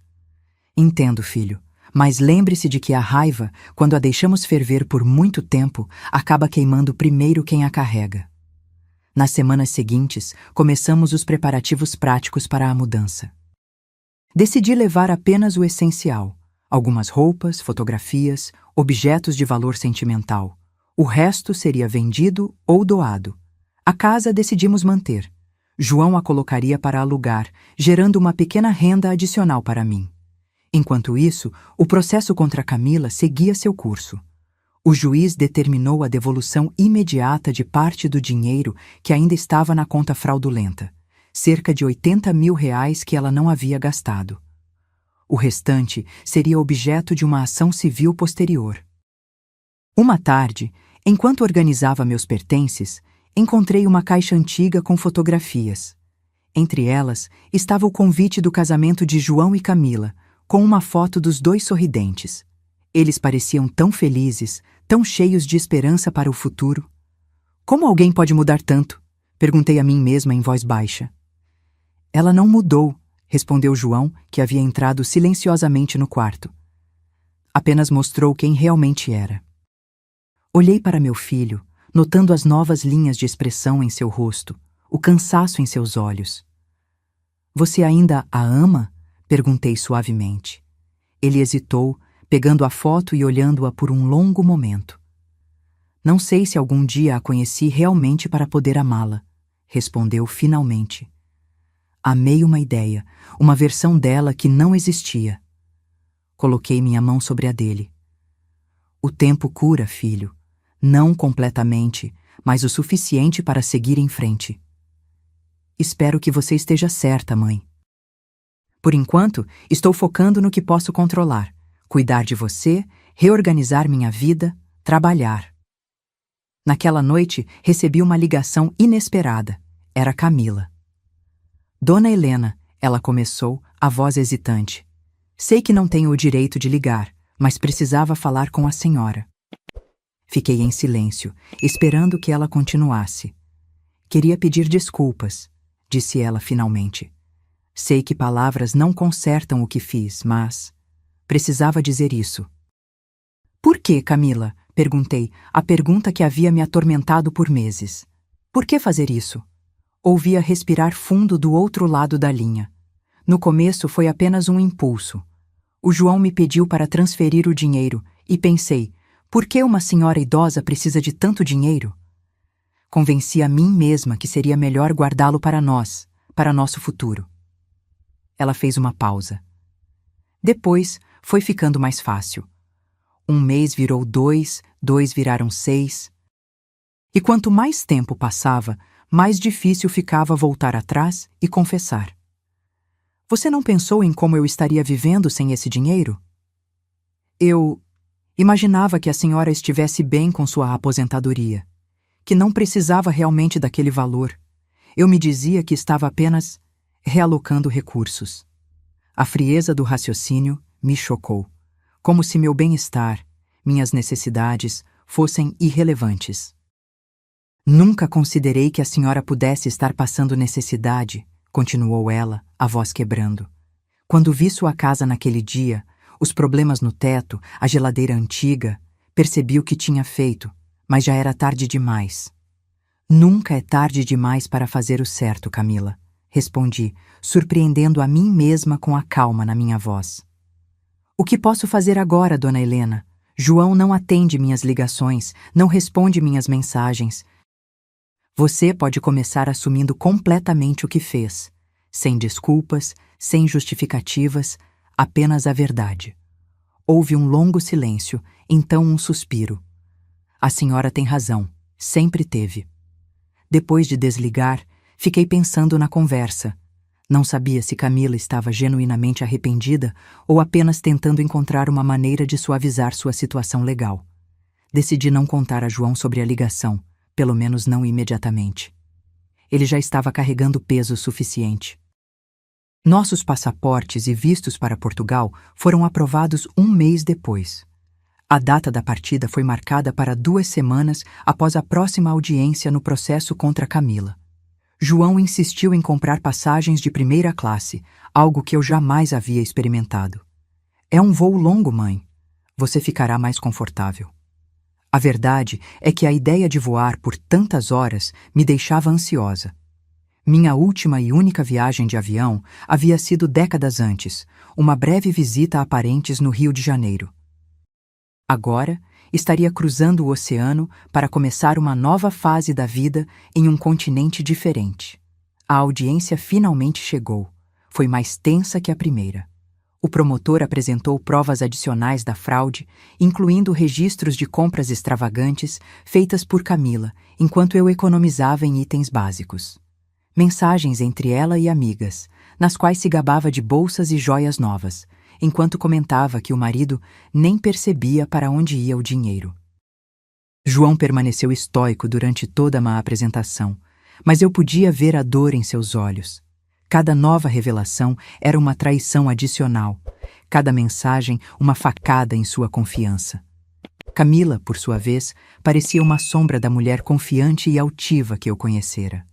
Entendo, filho, mas lembre-se de que a raiva, quando a deixamos ferver por muito tempo, acaba queimando primeiro quem a carrega. Nas semanas seguintes, começamos os preparativos práticos para a mudança. Decidi levar apenas o essencial: algumas roupas, fotografias, objetos de valor sentimental. O resto seria vendido ou doado. A casa decidimos manter. João a colocaria para alugar, gerando uma pequena renda adicional para mim. Enquanto isso, o processo contra Camila seguia seu curso. O juiz determinou a devolução imediata de parte do dinheiro que ainda estava na conta fraudulenta, cerca de 80 mil reais que ela não havia gastado. O restante seria objeto de uma ação civil posterior. Uma tarde, enquanto organizava meus pertences, encontrei uma caixa antiga com fotografias. Entre elas estava o convite do casamento de João e Camila, com uma foto dos dois sorridentes. Eles pareciam tão felizes, tão cheios de esperança para o futuro. Como alguém pode mudar tanto? Perguntei a mim mesma em voz baixa. Ela não mudou, respondeu João, que havia entrado silenciosamente no quarto. Apenas mostrou quem realmente era. Olhei para meu filho, notando as novas linhas de expressão em seu rosto, o cansaço em seus olhos. Você ainda a ama? Perguntei suavemente. Ele hesitou, pegando a foto e olhando-a por um longo momento. Não sei se algum dia a conheci realmente para poder amá-la, respondeu finalmente. Amei uma ideia, uma versão dela que não existia. Coloquei minha mão sobre a dele. O tempo cura, filho. Não completamente, mas o suficiente para seguir em frente. Espero que você esteja certa, mãe. Por enquanto, estou focando no que posso controlar: cuidar de você, reorganizar minha vida, trabalhar. Naquela noite, recebi uma ligação inesperada. Era Camila. Dona Helena, ela começou, a voz hesitante. Sei que não tenho o direito de ligar, mas precisava falar com a senhora. Fiquei em silêncio, esperando que ela continuasse. Queria pedir desculpas, disse ela finalmente. Sei que palavras não consertam o que fiz, mas precisava dizer isso. Por que, Camila? Perguntei, a pergunta que havia me atormentado por meses. Por que fazer isso? Ouvia respirar fundo do outro lado da linha. No começo foi apenas um impulso. O João me pediu para transferir o dinheiro e pensei, por que uma senhora idosa precisa de tanto dinheiro? Convenci a mim mesma que seria melhor guardá-lo para nós, para nosso futuro. Ela fez uma pausa. Depois, foi ficando mais fácil. 1 mês virou 2, 2 viraram 6. E quanto mais tempo passava, mais difícil ficava voltar atrás e confessar. Você não pensou em como eu estaria vivendo sem esse dinheiro? Eu imaginava que a senhora estivesse bem com sua aposentadoria, que não precisava realmente daquele valor. Eu me dizia que estava apenas realocando recursos. A frieza do raciocínio me chocou, como se meu bem-estar, minhas necessidades, fossem irrelevantes. Nunca considerei que a senhora pudesse estar passando necessidade, continuou ela, a voz quebrando. Quando vi sua casa naquele dia, os problemas no teto, a geladeira antiga, percebi o que tinha feito, mas já era tarde demais. Nunca é tarde demais para fazer o certo, Camila, respondi, surpreendendo a mim mesma com a calma na minha voz. O que posso fazer agora, dona Helena? João não atende minhas ligações, não responde minhas mensagens. Você pode começar assumindo completamente o que fez, sem desculpas, sem justificativas, apenas a verdade. Houve um longo silêncio, então um suspiro. A senhora tem razão, sempre teve. Depois de desligar, fiquei pensando na conversa. Não sabia se Camila estava genuinamente arrependida ou apenas tentando encontrar uma maneira de suavizar sua situação legal. Decidi não contar a João sobre a ligação, pelo menos não imediatamente. Ele já estava carregando peso suficiente. Nossos passaportes e vistos para Portugal foram aprovados 1 mês depois. A data da partida foi marcada para 2 semanas após a próxima audiência no processo contra Camila. João insistiu em comprar passagens de primeira classe, algo que eu jamais havia experimentado. É um voo longo, mãe. Você ficará mais confortável. A verdade é que a ideia de voar por tantas horas me deixava ansiosa. Minha última e única viagem de avião havia sido décadas antes, uma breve visita a parentes no Rio de Janeiro. Agora, estaria cruzando o oceano para começar uma nova fase da vida em um continente diferente. A audiência finalmente chegou. Foi mais tensa que a primeira. O promotor apresentou provas adicionais da fraude, incluindo registros de compras extravagantes feitas por Camila, enquanto eu economizava em itens básicos. Mensagens entre ela e amigas, nas quais se gabava de bolsas e joias novas, enquanto comentava que o marido nem percebia para onde ia o dinheiro. João permaneceu estoico durante toda a má apresentação, mas eu podia ver a dor em seus olhos. Cada nova revelação era uma traição adicional, cada mensagem uma facada em sua confiança. Camila, por sua vez, parecia uma sombra da mulher confiante e altiva que eu conhecera.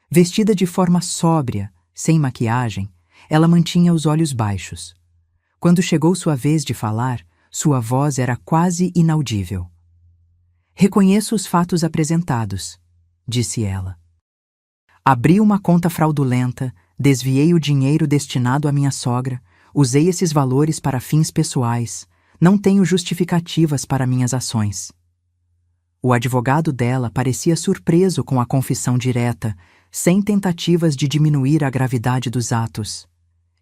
Vestida de forma sóbria, sem maquiagem, ela mantinha os olhos baixos. Quando chegou sua vez de falar, sua voz era quase inaudível. Reconheço os fatos apresentados, disse ela. Abri uma conta fraudulenta, desviei o dinheiro destinado à minha sogra, usei esses valores para fins pessoais, não tenho justificativas para minhas ações. O advogado dela parecia surpreso com a confissão direta, sem tentativas de diminuir a gravidade dos atos.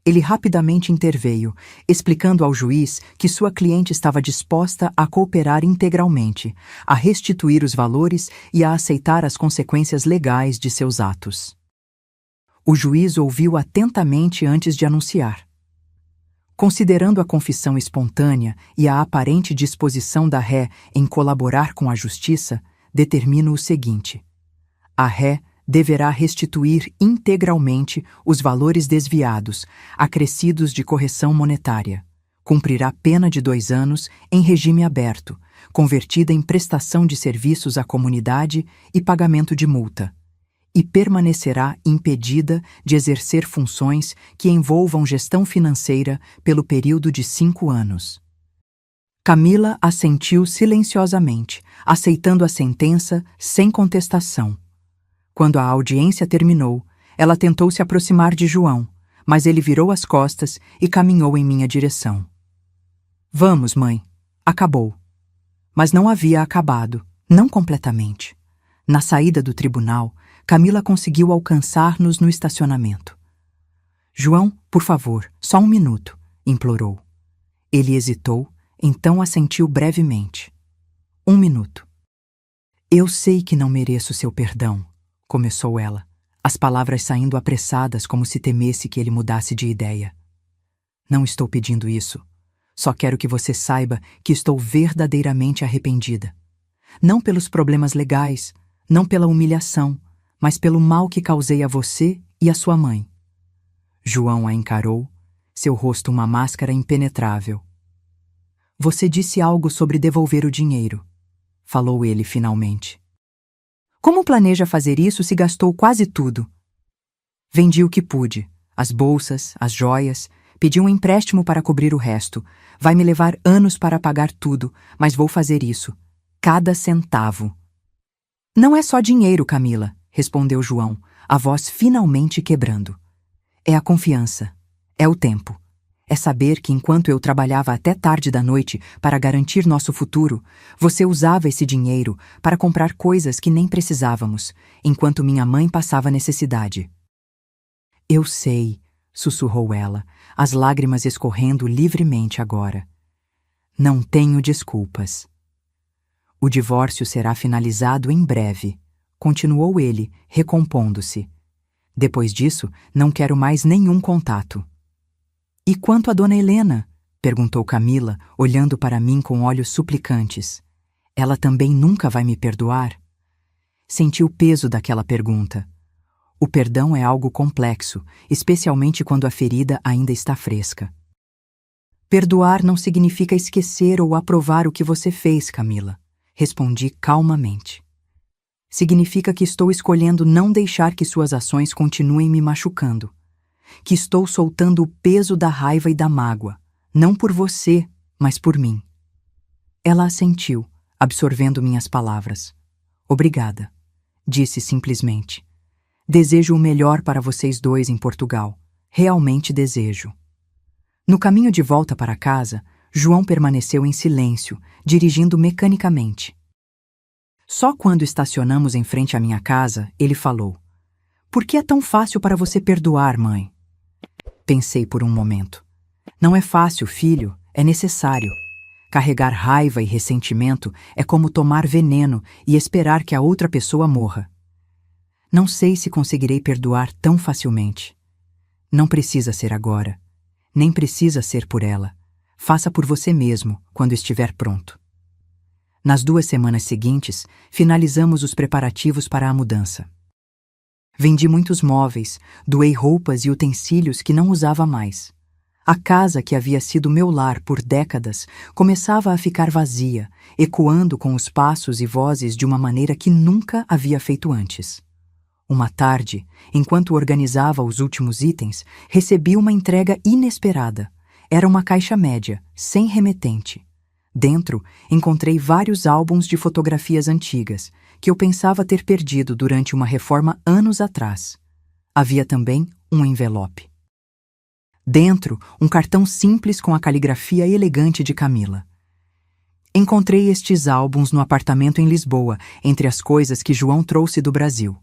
Ele rapidamente interveio, explicando ao juiz que sua cliente estava disposta a cooperar integralmente, a restituir os valores e a aceitar as consequências legais de seus atos. O juiz ouviu atentamente antes de anunciar. Considerando a confissão espontânea e a aparente disposição da ré em colaborar com a justiça, determino o seguinte: a ré deverá restituir integralmente os valores desviados, acrescidos de correção monetária. Cumprirá pena de 2 anos em regime aberto, convertida em prestação de serviços à comunidade e pagamento de multa, e permanecerá impedida de exercer funções que envolvam gestão financeira pelo período de 5 anos. Camila assentiu silenciosamente, aceitando a sentença sem contestação. Quando a audiência terminou, ela tentou se aproximar de João, mas ele virou as costas e caminhou em minha direção. Vamos, mãe. Acabou. Mas não havia acabado, não completamente. Na saída do tribunal, Camila conseguiu alcançar-nos no estacionamento. João, por favor, só 1 minuto, implorou. Ele hesitou, então assentiu brevemente. 1 minuto. Eu sei que não mereço seu perdão, começou ela, as palavras saindo apressadas como se temesse que ele mudasse de ideia. Não estou pedindo isso. Só quero que você saiba que estou verdadeiramente arrependida. Não pelos problemas legais, não pela humilhação, mas pelo mal que causei a você e a sua mãe. João a encarou, seu rosto uma máscara impenetrável. Você disse algo sobre devolver o dinheiro, falou ele finalmente. Como planeja fazer isso se gastou quase tudo? Vendi o que pude, as bolsas, as joias, pedi um empréstimo para cobrir o resto. Vai me levar anos para pagar tudo, mas vou fazer isso. Cada centavo. Não é só dinheiro, Camila, respondeu João, a voz finalmente quebrando. É a confiança. É o tempo. É saber que enquanto eu trabalhava até tarde da noite para garantir nosso futuro, você usava esse dinheiro para comprar coisas que nem precisávamos, enquanto minha mãe passava necessidade. Eu sei, sussurrou ela, as lágrimas escorrendo livremente agora. Não tenho desculpas. O divórcio será finalizado em breve, continuou ele, recompondo-se. Depois disso, não quero mais nenhum contato. E quanto a Dona Helena? Perguntou Camila, olhando para mim com olhos suplicantes. Ela também nunca vai me perdoar? Senti o peso daquela pergunta. O perdão é algo complexo, especialmente quando a ferida ainda está fresca. Perdoar não significa esquecer ou aprovar o que você fez, Camila, respondi calmamente. Significa que estou escolhendo não deixar que suas ações continuem me machucando. Que estou soltando o peso da raiva e da mágoa, não por você, mas por mim. Ela assentiu, absorvendo minhas palavras. Obrigada, disse simplesmente. Desejo o melhor para vocês dois em Portugal. Realmente desejo. No caminho de volta para casa, João permaneceu em silêncio, dirigindo mecanicamente. Só quando estacionamos em frente à minha casa, ele falou: Por que é tão fácil para você perdoar, mãe? Pensei por um momento. Não é fácil, filho, é necessário. Carregar raiva e ressentimento é como tomar veneno e esperar que a outra pessoa morra. Não sei se conseguirei perdoar tão facilmente. Não precisa ser agora. Nem precisa ser por ela. Faça por você mesmo, quando estiver pronto. Nas 2 semanas seguintes, finalizamos os preparativos para a mudança. Vendi muitos móveis, doei roupas e utensílios que não usava mais. A casa que havia sido meu lar por décadas começava a ficar vazia, ecoando com os passos e vozes de uma maneira que nunca havia feito antes. Uma tarde, enquanto organizava os últimos itens, recebi uma entrega inesperada. Era uma caixa média, sem remetente. Dentro, encontrei vários álbuns de fotografias antigas, que eu pensava ter perdido durante uma reforma anos atrás. Havia também um envelope. Dentro, um cartão simples com a caligrafia elegante de Camila. Encontrei estes álbuns no apartamento em Lisboa, entre as coisas que João trouxe do Brasil.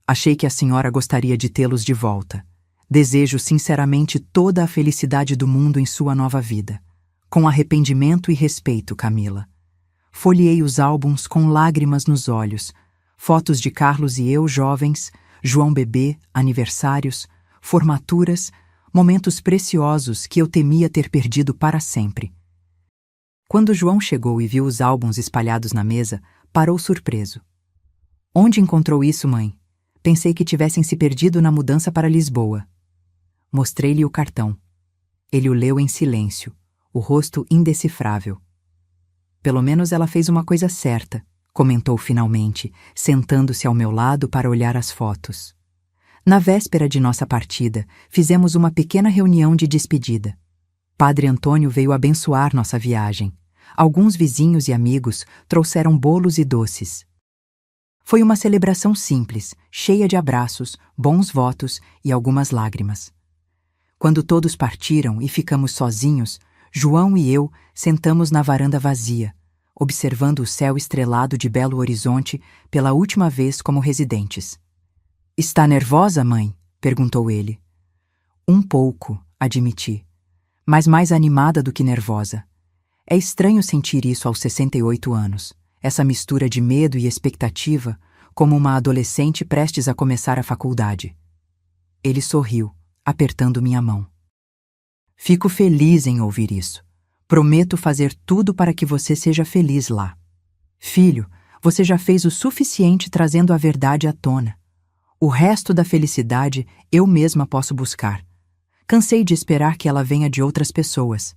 Achei que a senhora gostaria de tê-los de volta. Desejo sinceramente toda a felicidade do mundo em sua nova vida. Com arrependimento e respeito, Camila. Folheei os álbuns com lágrimas nos olhos. Fotos de Carlos e eu, jovens, João bebê, aniversários, formaturas, momentos preciosos que eu temia ter perdido para sempre. Quando João chegou e viu os álbuns espalhados na mesa, parou surpreso. Onde encontrou isso, mãe? Pensei que tivessem se perdido na mudança para Lisboa. Mostrei-lhe o cartão. Ele o leu em silêncio, o rosto indecifrável. Pelo menos ela fez uma coisa certa, comentou finalmente, sentando-se ao meu lado para olhar as fotos. Na véspera de nossa partida, fizemos uma pequena reunião de despedida. Padre Antônio veio abençoar nossa viagem. Alguns vizinhos e amigos trouxeram bolos e doces. Foi uma celebração simples, cheia de abraços, bons votos e algumas lágrimas. Quando todos partiram e ficamos sozinhos, João e eu sentamos na varanda vazia, observando o céu estrelado de Belo Horizonte pela última vez como residentes. "Está nervosa, mãe?" perguntou ele. "Um pouco", admiti, mas mais animada do que nervosa. É estranho sentir isso aos 68 anos, essa mistura de medo e expectativa, como uma adolescente prestes a começar a faculdade. Ele sorriu, apertando minha mão. "Fico feliz em ouvir isso. Prometo fazer tudo para que você seja feliz lá. Filho, você já fez o suficiente trazendo a verdade à tona. O resto da felicidade eu mesma posso buscar. Cansei de esperar que ela venha de outras pessoas."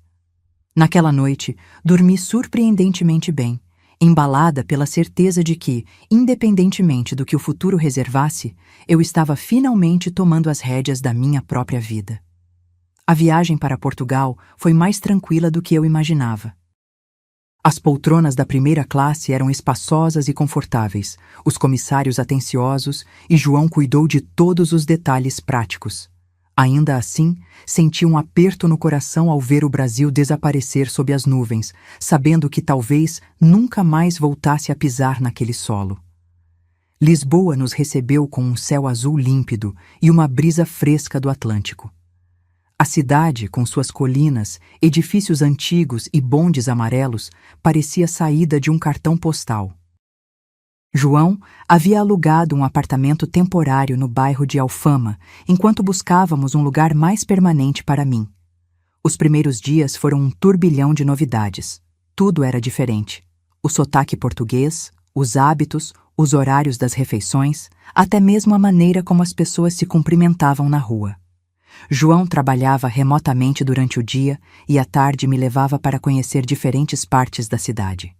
Naquela noite, dormi surpreendentemente bem, embalada pela certeza de que, independentemente do que o futuro reservasse, eu estava finalmente tomando as rédeas da minha própria vida. A viagem para Portugal foi mais tranquila do que eu imaginava. As poltronas da primeira classe eram espaçosas e confortáveis, os comissários atenciosos, e João cuidou de todos os detalhes práticos. Ainda assim, senti um aperto no coração ao ver o Brasil desaparecer sob as nuvens, sabendo que talvez nunca mais voltasse a pisar naquele solo. Lisboa nos recebeu com um céu azul límpido e uma brisa fresca do Atlântico. A cidade, com suas colinas, edifícios antigos e bondes amarelos, parecia saída de um cartão postal. João havia alugado um apartamento temporário no bairro de Alfama, enquanto buscávamos um lugar mais permanente para mim. Os primeiros dias foram um turbilhão de novidades. Tudo era diferente. O sotaque português, os hábitos, os horários das refeições, até mesmo a maneira como as pessoas se cumprimentavam na rua. João trabalhava remotamente durante o dia e à tarde me levava para conhecer diferentes partes da cidade.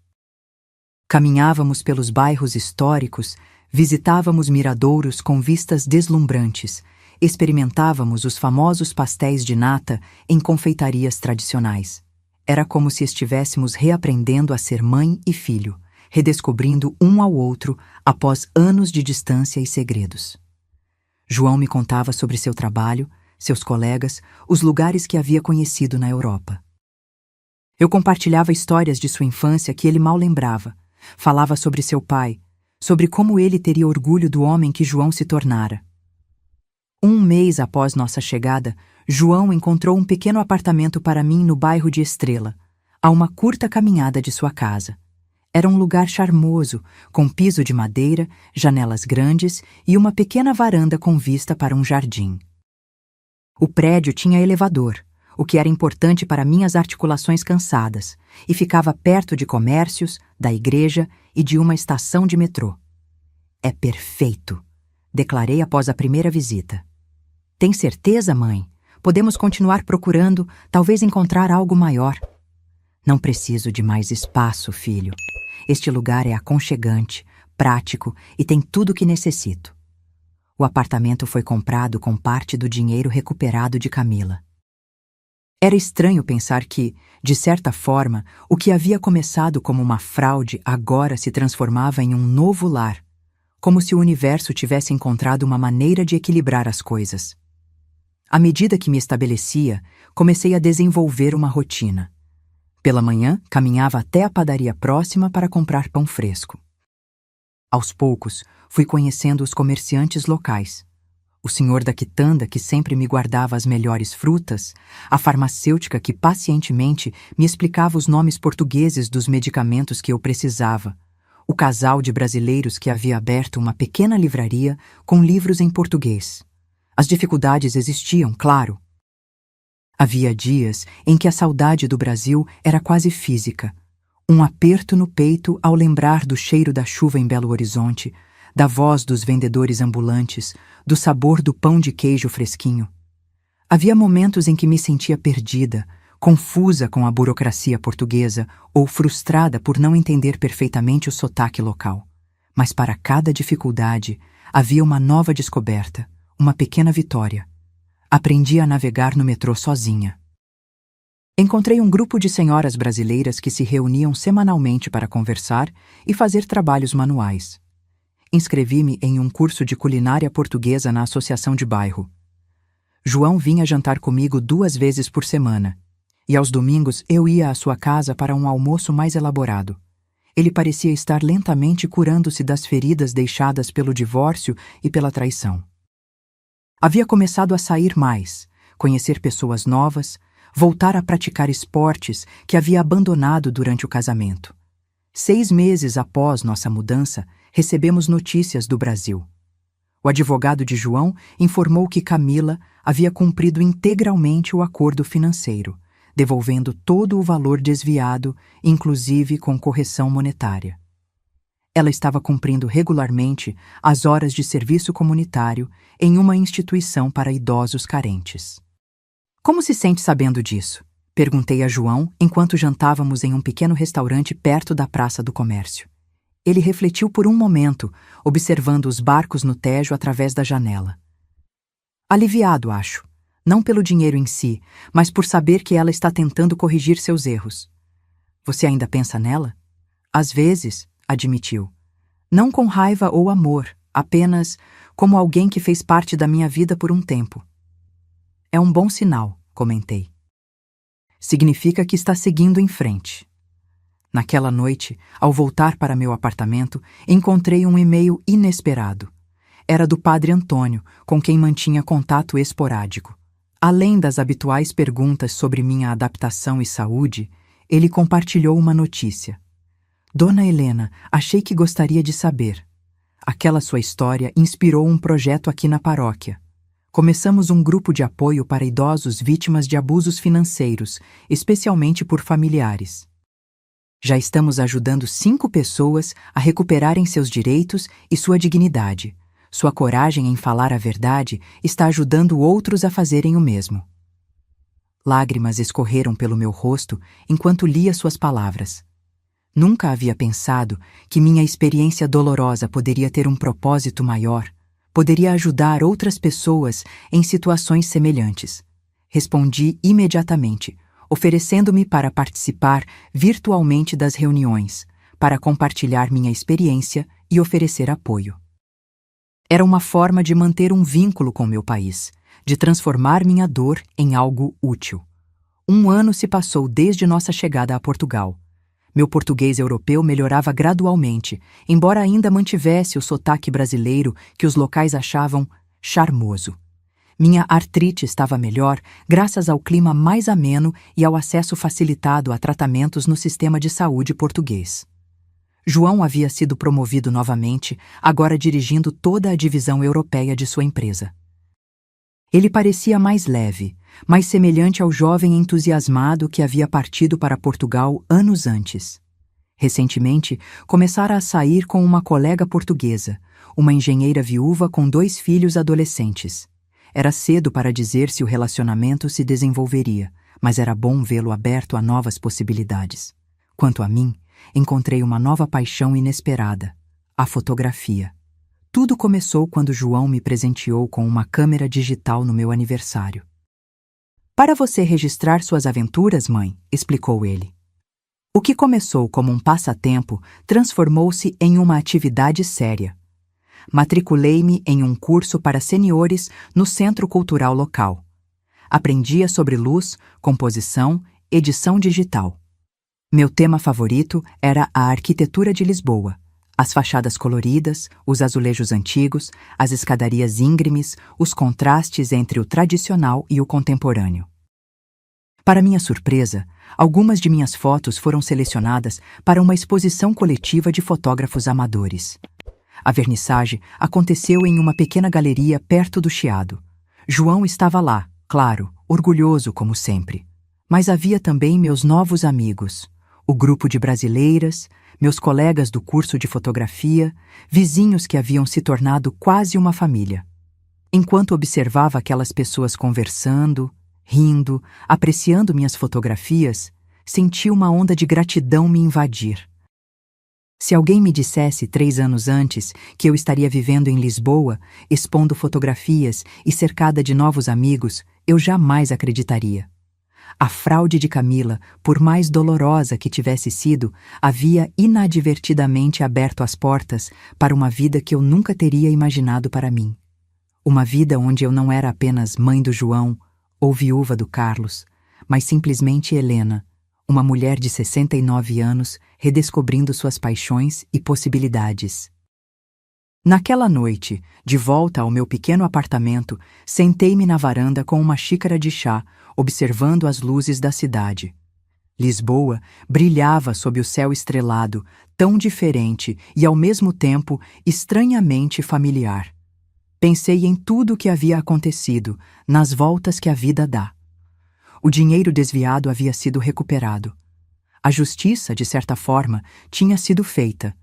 Caminhávamos pelos bairros históricos, visitávamos miradouros com vistas deslumbrantes, experimentávamos os famosos pastéis de nata em confeitarias tradicionais. Era como se estivéssemos reaprendendo a ser mãe e filho, redescobrindo um ao outro após anos de distância e segredos. João me contava sobre seu trabalho, seus colegas, os lugares que havia conhecido na Europa. Eu compartilhava histórias de sua infância que ele mal lembrava. Falava sobre seu pai, sobre como ele teria orgulho do homem que João se tornara. Um mês após nossa chegada, João encontrou um pequeno apartamento para mim no bairro de Estrela, a uma curta caminhada de sua casa. Era um lugar charmoso, com piso de madeira, janelas grandes e uma pequena varanda com vista para um jardim. O prédio tinha elevador, o que era importante para minhas articulações cansadas, e ficava perto de comércios, da igreja e de uma estação de metrô. "É perfeito", declarei após a primeira visita. "Tem certeza, mãe? Podemos continuar procurando, talvez encontrar algo maior." "Não preciso de mais espaço, filho. Este lugar é aconchegante, prático e tem tudo o que necessito." O apartamento foi comprado com parte do dinheiro recuperado de Camila. Era estranho pensar que, de certa forma, o que havia começado como uma fraude agora se transformava em um novo lar, como se o universo tivesse encontrado uma maneira de equilibrar as coisas. À medida que me estabelecia, comecei a desenvolver uma rotina. Pela manhã, caminhava até a padaria próxima para comprar pão fresco. Aos poucos, fui conhecendo os comerciantes locais. O senhor da quitanda, que sempre me guardava as melhores frutas, a farmacêutica que pacientemente me explicava os nomes portugueses dos medicamentos que eu precisava, o casal de brasileiros que havia aberto uma pequena livraria com livros em português. As dificuldades existiam, claro. Havia dias em que a saudade do Brasil era quase física. Um aperto no peito ao lembrar do cheiro da chuva em Belo Horizonte, da voz dos vendedores ambulantes, do sabor do pão de queijo fresquinho. Havia momentos em que me sentia perdida, confusa com a burocracia portuguesa ou frustrada por não entender perfeitamente o sotaque local. Mas para cada dificuldade havia uma nova descoberta, uma pequena vitória. Aprendi a navegar no metrô sozinha. Encontrei um grupo de senhoras brasileiras que se reuniam semanalmente para conversar e fazer trabalhos manuais. Inscrevi-me em um curso de culinária portuguesa na associação de bairro. João vinha jantar comigo 2 vezes por semana, e aos domingos eu ia à sua casa para um almoço mais elaborado. Ele parecia estar lentamente curando-se das feridas deixadas pelo divórcio e pela traição. Havia começado a sair mais, conhecer pessoas novas, voltar a praticar esportes que havia abandonado durante o casamento. 6 meses após nossa mudança, recebemos notícias do Brasil. O advogado de João informou que Camila havia cumprido integralmente o acordo financeiro, devolvendo todo o valor desviado, inclusive com correção monetária. Ela estava cumprindo regularmente as horas de serviço comunitário em uma instituição para idosos carentes. Como se sente sabendo disso? Perguntei a João enquanto jantávamos em um pequeno restaurante perto da Praça do Comércio. Ele refletiu por um momento, observando os barcos no Tejo através da janela. Aliviado, acho. Não pelo dinheiro em si, mas por saber que ela está tentando corrigir seus erros. Você ainda pensa nela? Às vezes, admitiu. Não com raiva ou amor, apenas como alguém que fez parte da minha vida por um tempo. É um bom sinal, comentei. Significa que está seguindo em frente. Naquela noite, ao voltar para meu apartamento, encontrei um e-mail inesperado. Era do padre Antônio, com quem mantinha contato esporádico. Além das habituais perguntas sobre minha adaptação e saúde, ele compartilhou uma notícia. Dona Helena, achei que gostaria de saber. Aquela sua história inspirou um projeto aqui na paróquia. Começamos um grupo de apoio para idosos vítimas de abusos financeiros, especialmente por familiares. Já estamos ajudando 5 pessoas a recuperarem seus direitos e sua dignidade. Sua coragem em falar a verdade está ajudando outros a fazerem o mesmo. Lágrimas escorreram pelo meu rosto enquanto lia suas palavras. Nunca havia pensado que minha experiência dolorosa poderia ter um propósito maior, poderia ajudar outras pessoas em situações semelhantes. Respondi imediatamente, oferecendo-me para participar virtualmente das reuniões, para compartilhar minha experiência e oferecer apoio. Era uma forma de manter um vínculo com meu país, de transformar minha dor em algo útil. 1 ano se passou desde nossa chegada a Portugal. Meu português europeu melhorava gradualmente, embora ainda mantivesse o sotaque brasileiro que os locais achavam charmoso. Minha artrite estava melhor graças ao clima mais ameno e ao acesso facilitado a tratamentos no sistema de saúde português. João havia sido promovido novamente, agora dirigindo toda a divisão europeia de sua empresa. Ele parecia mais leve, mais semelhante ao jovem entusiasmado que havia partido para Portugal anos antes. Recentemente, começara a sair com uma colega portuguesa, uma engenheira viúva com 2 filhos adolescentes. Era cedo para dizer se o relacionamento se desenvolveria, mas era bom vê-lo aberto a novas possibilidades. Quanto a mim, encontrei uma nova paixão inesperada, a fotografia. Tudo começou quando João me presenteou com uma câmera digital no meu aniversário. Para você registrar suas aventuras, mãe, explicou ele. O que começou como um passatempo transformou-se em uma atividade séria. Matriculei-me em um curso para seniores no Centro Cultural local. Aprendia sobre luz, composição, edição digital. Meu tema favorito era a arquitetura de Lisboa. As fachadas coloridas, os azulejos antigos, as escadarias íngremes, os contrastes entre o tradicional e o contemporâneo. Para minha surpresa, algumas de minhas fotos foram selecionadas para uma exposição coletiva de fotógrafos amadores. A vernissage aconteceu em uma pequena galeria perto do Chiado. João estava lá, claro, orgulhoso como sempre. Mas havia também meus novos amigos, o grupo de brasileiras, meus colegas do curso de fotografia, vizinhos que haviam se tornado quase uma família. Enquanto observava aquelas pessoas conversando, rindo, apreciando minhas fotografias, senti uma onda de gratidão me invadir. Se alguém me dissesse 3 anos antes que eu estaria vivendo em Lisboa, expondo fotografias e cercada de novos amigos, eu jamais acreditaria. A fraude de Camila, por mais dolorosa que tivesse sido, havia inadvertidamente aberto as portas para uma vida que eu nunca teria imaginado para mim. Uma vida onde eu não era apenas mãe do João ou viúva do Carlos, mas simplesmente Helena, uma mulher de 69 anos redescobrindo suas paixões e possibilidades. Naquela noite, de volta ao meu pequeno apartamento, sentei-me na varanda com uma xícara de chá, observando as luzes da cidade. Lisboa brilhava sob o céu estrelado, tão diferente e, ao mesmo tempo, estranhamente familiar. Pensei em tudo o que havia acontecido, nas voltas que a vida dá. O dinheiro desviado havia sido recuperado. A justiça, de certa forma, tinha sido feita.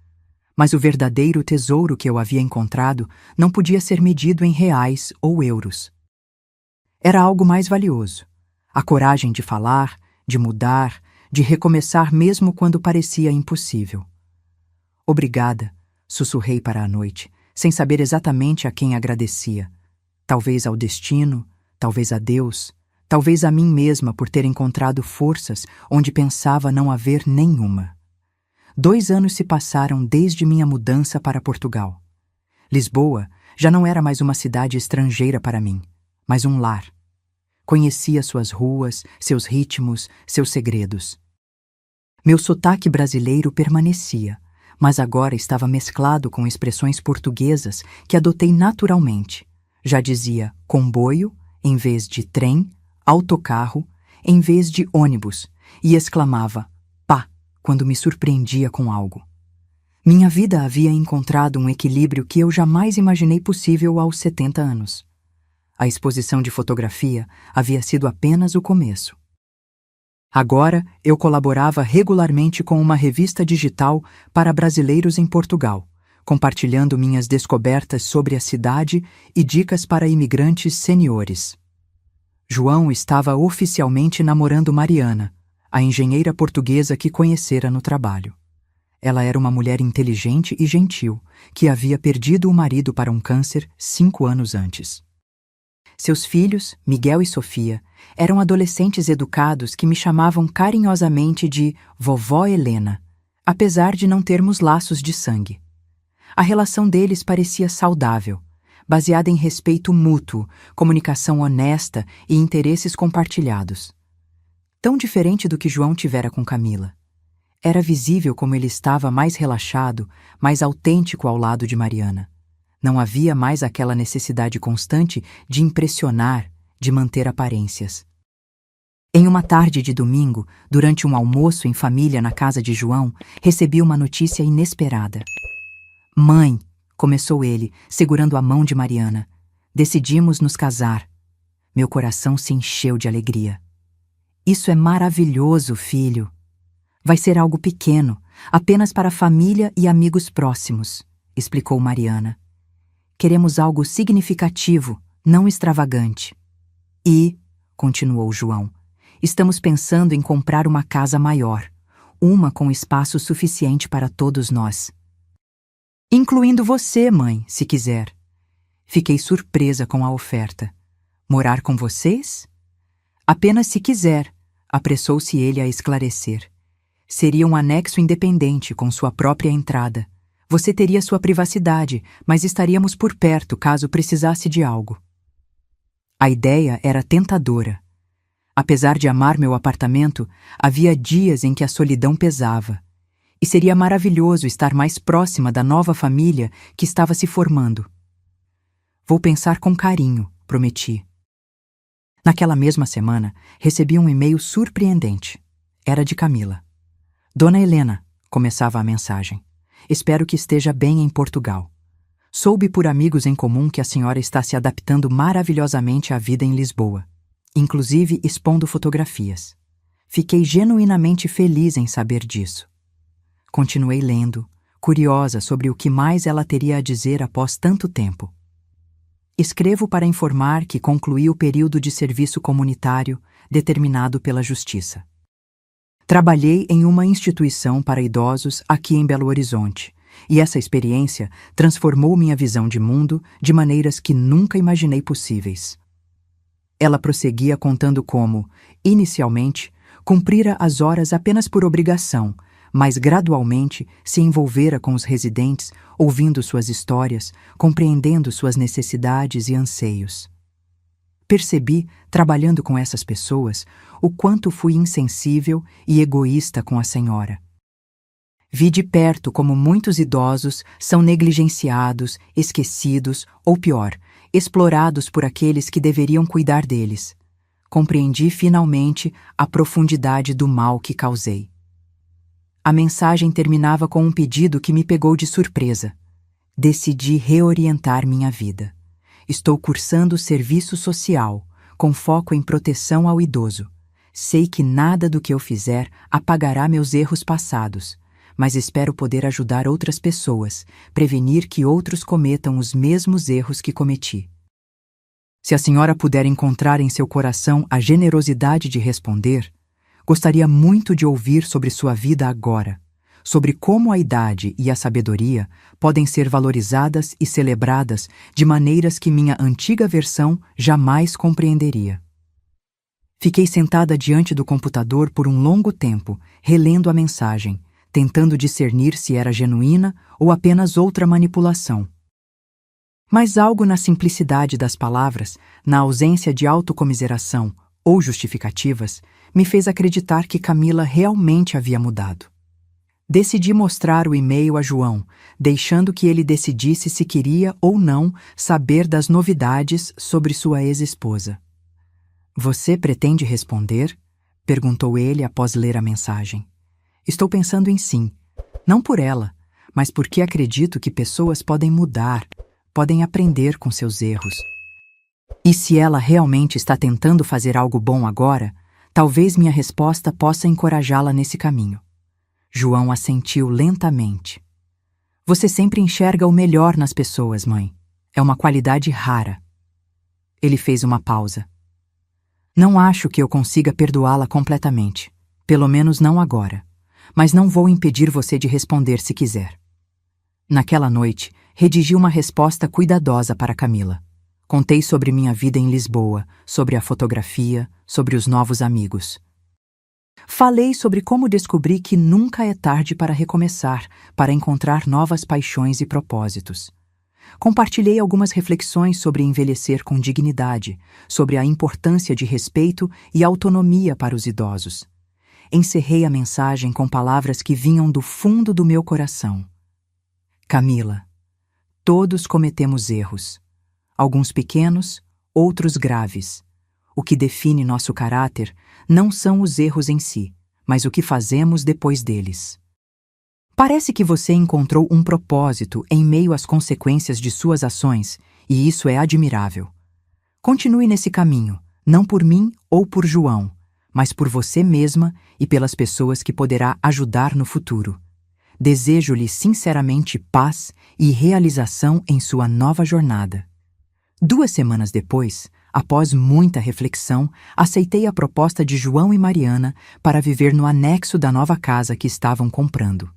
Mas o verdadeiro tesouro que eu havia encontrado não podia ser medido em reais ou euros. Era algo mais valioso. A coragem de falar, de mudar, de recomeçar mesmo quando parecia impossível. Obrigada, sussurrei para a noite, sem saber exatamente a quem agradecia. Talvez ao destino, talvez a Deus, talvez a mim mesma por ter encontrado forças onde pensava não haver nenhuma. 2 anos se passaram desde minha mudança para Portugal. Lisboa já não era mais uma cidade estrangeira para mim, mas um lar. Conhecia suas ruas, seus ritmos, seus segredos. Meu sotaque brasileiro permanecia, mas agora estava mesclado com expressões portuguesas que adotei naturalmente. Já dizia comboio em vez de trem, autocarro em vez de ônibus, e exclamava pá quando me surpreendia com algo. Minha vida havia encontrado um equilíbrio que eu jamais imaginei possível aos 70 anos. A exposição de fotografia havia sido apenas o começo. Agora eu colaborava regularmente com uma revista digital para brasileiros em Portugal, compartilhando minhas descobertas sobre a cidade e dicas para imigrantes seniores. João estava oficialmente namorando Mariana, a engenheira portuguesa que conhecera no trabalho. Ela era uma mulher inteligente e gentil, que havia perdido o marido para um câncer 5 anos antes. Seus filhos, Miguel e Sofia, eram adolescentes educados que me chamavam carinhosamente de Vovó Helena, apesar de não termos laços de sangue. A relação deles parecia saudável, baseada em respeito mútuo, comunicação honesta e interesses compartilhados. Tão diferente do que João tivera com Camila. Era visível como ele estava mais relaxado, mais autêntico ao lado de Mariana. Não havia mais aquela necessidade constante de impressionar, de manter aparências. Em uma tarde de domingo, durante um almoço em família na casa de João, recebi uma notícia inesperada. Mãe, começou ele, segurando a mão de Mariana. Decidimos nos casar. Meu coração se encheu de alegria. Isso é maravilhoso, filho. Vai ser algo pequeno, apenas para a família e amigos próximos, explicou Mariana. Queremos algo significativo, não extravagante. E, continuou João, estamos pensando em comprar uma casa maior, uma com espaço suficiente para todos nós. Incluindo você, mãe, se quiser. Fiquei surpresa com a oferta. Morar com vocês? Apenas se quiser, apressou-se ele a esclarecer. Seria um anexo independente com sua própria entrada. Você teria sua privacidade, mas estaríamos por perto caso precisasse de algo. A ideia era tentadora. Apesar de amar meu apartamento, havia dias em que a solidão pesava. E seria maravilhoso estar mais próxima da nova família que estava se formando. Vou pensar com carinho, prometi. Naquela mesma semana, recebi um e-mail surpreendente. Era de Camila. Dona Helena, começava a mensagem. Espero que esteja bem em Portugal. Soube por amigos em comum que a senhora está se adaptando maravilhosamente à vida em Lisboa. inclusive expondo fotografias. Fiquei genuinamente feliz em saber disso. Continuei lendo, curiosa sobre o que mais ela teria a dizer após tanto tempo. Escrevo para informar que concluí o período de serviço comunitário determinado pela Justiça. Trabalhei em uma instituição para idosos aqui em Belo Horizonte, e essa experiência transformou minha visão de mundo de maneiras que nunca imaginei possíveis. Ela prosseguia contando como, inicialmente, cumprira as horas apenas por obrigação, mas gradualmente se envolvera com os residentes, ouvindo suas histórias, compreendendo suas necessidades e anseios. Percebi, trabalhando com essas pessoas, o quanto fui insensível e egoísta com a senhora. Vi de perto como muitos idosos são negligenciados, esquecidos ou, pior, explorados por aqueles que deveriam cuidar deles. Compreendi finalmente a profundidade do mal que causei. A mensagem terminava com um pedido que me pegou de surpresa. Decidi reorientar minha vida. Estou cursando serviço social, com foco em proteção ao idoso. Sei que nada do que eu fizer apagará meus erros passados, mas espero poder ajudar outras pessoas, prevenir que outros cometam os mesmos erros que cometi. Se a senhora puder encontrar em seu coração a generosidade de responder, gostaria muito de ouvir sobre sua vida agora, sobre como a idade e a sabedoria podem ser valorizadas e celebradas de maneiras que minha antiga versão jamais compreenderia. Fiquei sentada diante do computador por um longo tempo, relendo a mensagem, tentando discernir se era genuína ou apenas outra manipulação. Mas algo na simplicidade das palavras, na ausência de autocomiseração ou justificativas, me fez acreditar que Camila realmente havia mudado. Decidi mostrar o e-mail a João, deixando que ele decidisse se queria ou não saber das novidades sobre sua ex-esposa. Você pretende responder? Perguntou ele após ler a mensagem. Estou pensando em sim, não por ela, mas porque acredito que pessoas podem mudar, podem aprender com seus erros. E se ela realmente está tentando fazer algo bom agora, talvez minha resposta possa encorajá-la nesse caminho. João assentiu lentamente. Você sempre enxerga o melhor nas pessoas, mãe. É uma qualidade rara. Ele fez uma pausa. Não acho que eu consiga perdoá-la completamente. Pelo menos não agora. Mas não vou impedir você de responder se quiser. Naquela noite, redigi uma resposta cuidadosa para Camila. Contei sobre minha vida em Lisboa, sobre a fotografia, sobre os novos amigos. Falei sobre como descobri que nunca é tarde para recomeçar, para encontrar novas paixões e propósitos. Compartilhei algumas reflexões sobre envelhecer com dignidade, sobre a importância de respeito e autonomia para os idosos. Encerrei a mensagem com palavras que vinham do fundo do meu coração. Camila, todos cometemos erros. Alguns pequenos, outros graves. O que define nosso caráter não são os erros em si, mas o que fazemos depois deles. Parece que você encontrou um propósito em meio às consequências de suas ações, e isso é admirável. Continue nesse caminho, não por mim ou por João, mas por você mesma e pelas pessoas que poderá ajudar no futuro. Desejo-lhe sinceramente paz e realização em sua nova jornada. 2 semanas depois, após muita reflexão, aceitei a proposta de João e Mariana para viver no anexo da nova casa que estavam comprando.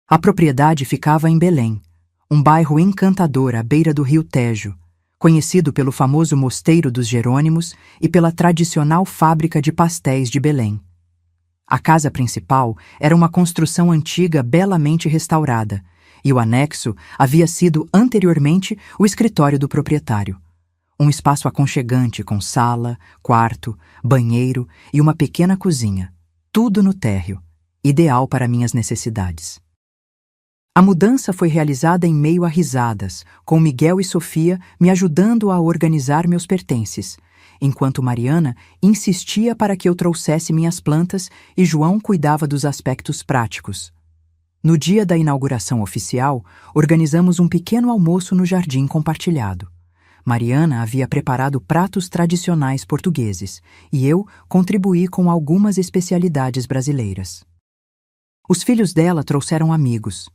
A propriedade ficava em Belém, um bairro encantador à beira do rio Tejo, conhecido pelo famoso Mosteiro dos Jerônimos e pela tradicional fábrica de pastéis de Belém. A casa principal era uma construção antiga belamente restaurada, e o anexo havia sido anteriormente o escritório do proprietário. Um espaço aconchegante com sala, quarto, banheiro e uma pequena cozinha, tudo no térreo, ideal para minhas necessidades. A mudança foi realizada em meio a risadas, com Miguel e Sofia me ajudando a organizar meus pertences, enquanto Mariana insistia para que eu trouxesse minhas plantas e João cuidava dos aspectos práticos. No dia da inauguração oficial, organizamos um pequeno almoço no jardim compartilhado. Mariana havia preparado pratos tradicionais portugueses e eu contribuí com algumas especialidades brasileiras. Os filhos dela trouxeram amigos.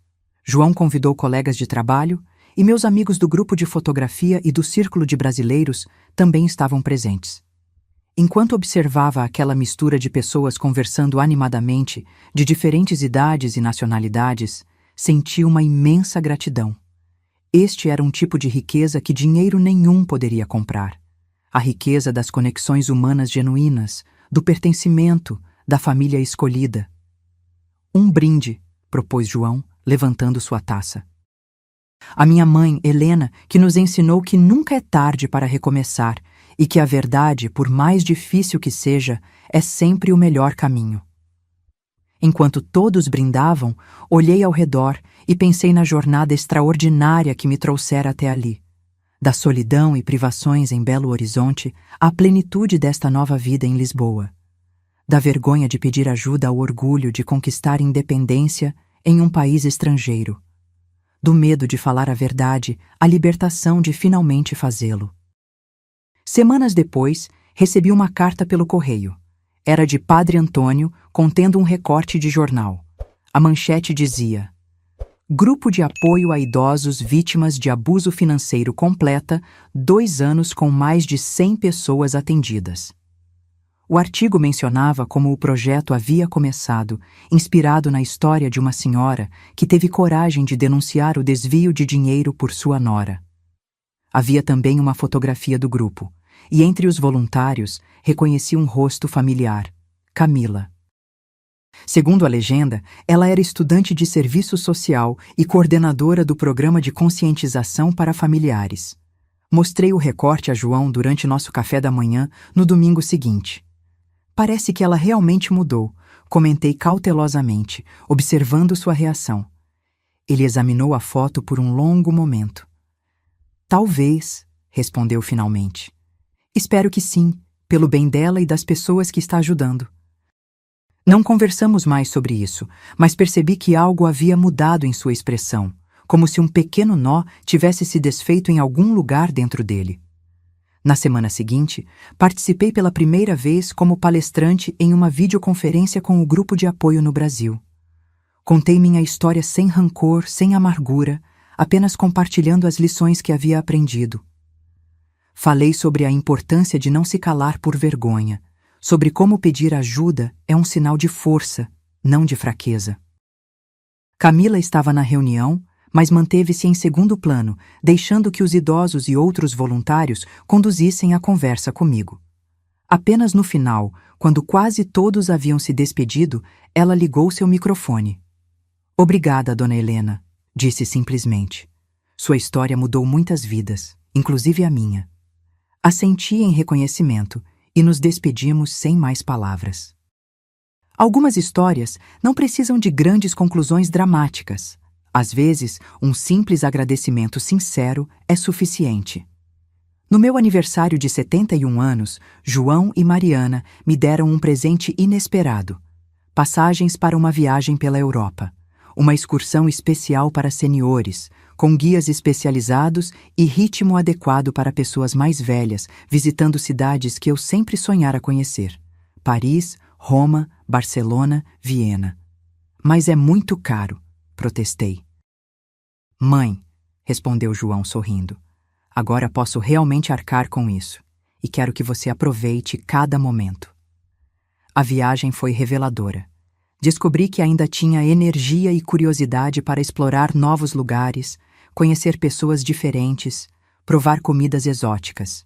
João convidou colegas de trabalho e meus amigos do grupo de fotografia e do círculo de brasileiros também estavam presentes. Enquanto observava aquela mistura de pessoas conversando animadamente, de diferentes idades e nacionalidades, senti uma imensa gratidão. Este era um tipo de riqueza que dinheiro nenhum poderia comprar. A riqueza das conexões humanas genuínas, do pertencimento, da família escolhida. Um brinde, propôs João, levantando sua taça. A minha mãe, Helena, que nos ensinou que nunca é tarde para recomeçar e que a verdade, por mais difícil que seja, é sempre o melhor caminho. Enquanto todos brindavam, olhei ao redor e pensei na jornada extraordinária que me trouxera até ali. Da solidão e privações em Belo Horizonte à plenitude desta nova vida em Lisboa. Da vergonha de pedir ajuda ao orgulho de conquistar independência em um país estrangeiro. Do medo de falar a verdade à libertação de finalmente fazê-lo. Semanas depois, recebi uma carta pelo correio. Era de Padre Antônio, contendo um recorte de jornal. A manchete dizia: Grupo de apoio a idosos vítimas de abuso financeiro completa 2 anos com mais de 100 pessoas atendidas. O artigo mencionava como o projeto havia começado, inspirado na história de uma senhora que teve coragem de denunciar o desvio de dinheiro por sua nora. Havia também uma fotografia do grupo, e entre os voluntários reconheci um rosto familiar, Camila. Segundo a legenda, ela era estudante de serviço social e coordenadora do programa de conscientização para familiares. Mostrei o recorte a João durante nosso café da manhã no domingo seguinte. Parece que ela realmente mudou, comentei cautelosamente, observando sua reação. Ele examinou a foto por um longo momento. Talvez, respondeu finalmente. Espero que sim, pelo bem dela e das pessoas que está ajudando. Não conversamos mais sobre isso, mas percebi que algo havia mudado em sua expressão, como se um pequeno nó tivesse se desfeito em algum lugar dentro dele. Na semana seguinte, participei pela primeira vez como palestrante em uma videoconferência com o grupo de apoio no Brasil. Contei minha história sem rancor, sem amargura, apenas compartilhando as lições que havia aprendido. Falei sobre a importância de não se calar por vergonha, sobre como pedir ajuda é um sinal de força, não de fraqueza. Camila estava na reunião, mas manteve-se em segundo plano, deixando que os idosos e outros voluntários conduzissem a conversa comigo. Apenas no final, quando quase todos haviam se despedido, ela ligou seu microfone. Obrigada, Dona Helena, disse simplesmente. Sua história mudou muitas vidas, inclusive a minha. Assenti em reconhecimento e nos despedimos sem mais palavras. Algumas histórias não precisam de grandes conclusões dramáticas. Às vezes, um simples agradecimento sincero é suficiente. No meu aniversário de 71 anos, João e Mariana me deram um presente inesperado. Passagens para uma viagem pela Europa. Uma excursão especial para seniores, com guias especializados e ritmo adequado para pessoas mais velhas, visitando cidades que eu sempre sonhara conhecer. Paris, Roma, Barcelona, Viena. Mas é muito caro, protestei. Mãe, respondeu João sorrindo, agora posso realmente arcar com isso, e quero que você aproveite cada momento. A viagem foi reveladora. Descobri que ainda tinha energia e curiosidade para explorar novos lugares, conhecer pessoas diferentes, provar comidas exóticas.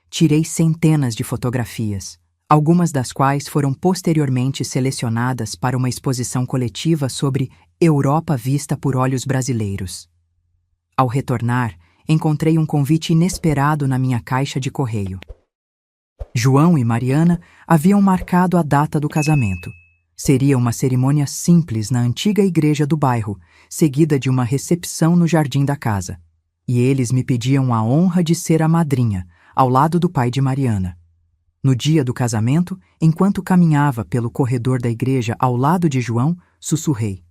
Tirei centenas de fotografias, algumas das quais foram posteriormente selecionadas para uma exposição coletiva sobre Europa vista por olhos brasileiros. Ao retornar, encontrei um convite inesperado na minha caixa de correio. João e Mariana haviam marcado a data do casamento. Seria uma cerimônia simples na antiga igreja do bairro, seguida de uma recepção no jardim da casa. E eles me pediam a honra de ser a madrinha, ao lado do pai de Mariana. No dia do casamento, enquanto caminhava pelo corredor da igreja ao lado de João, sussurrei.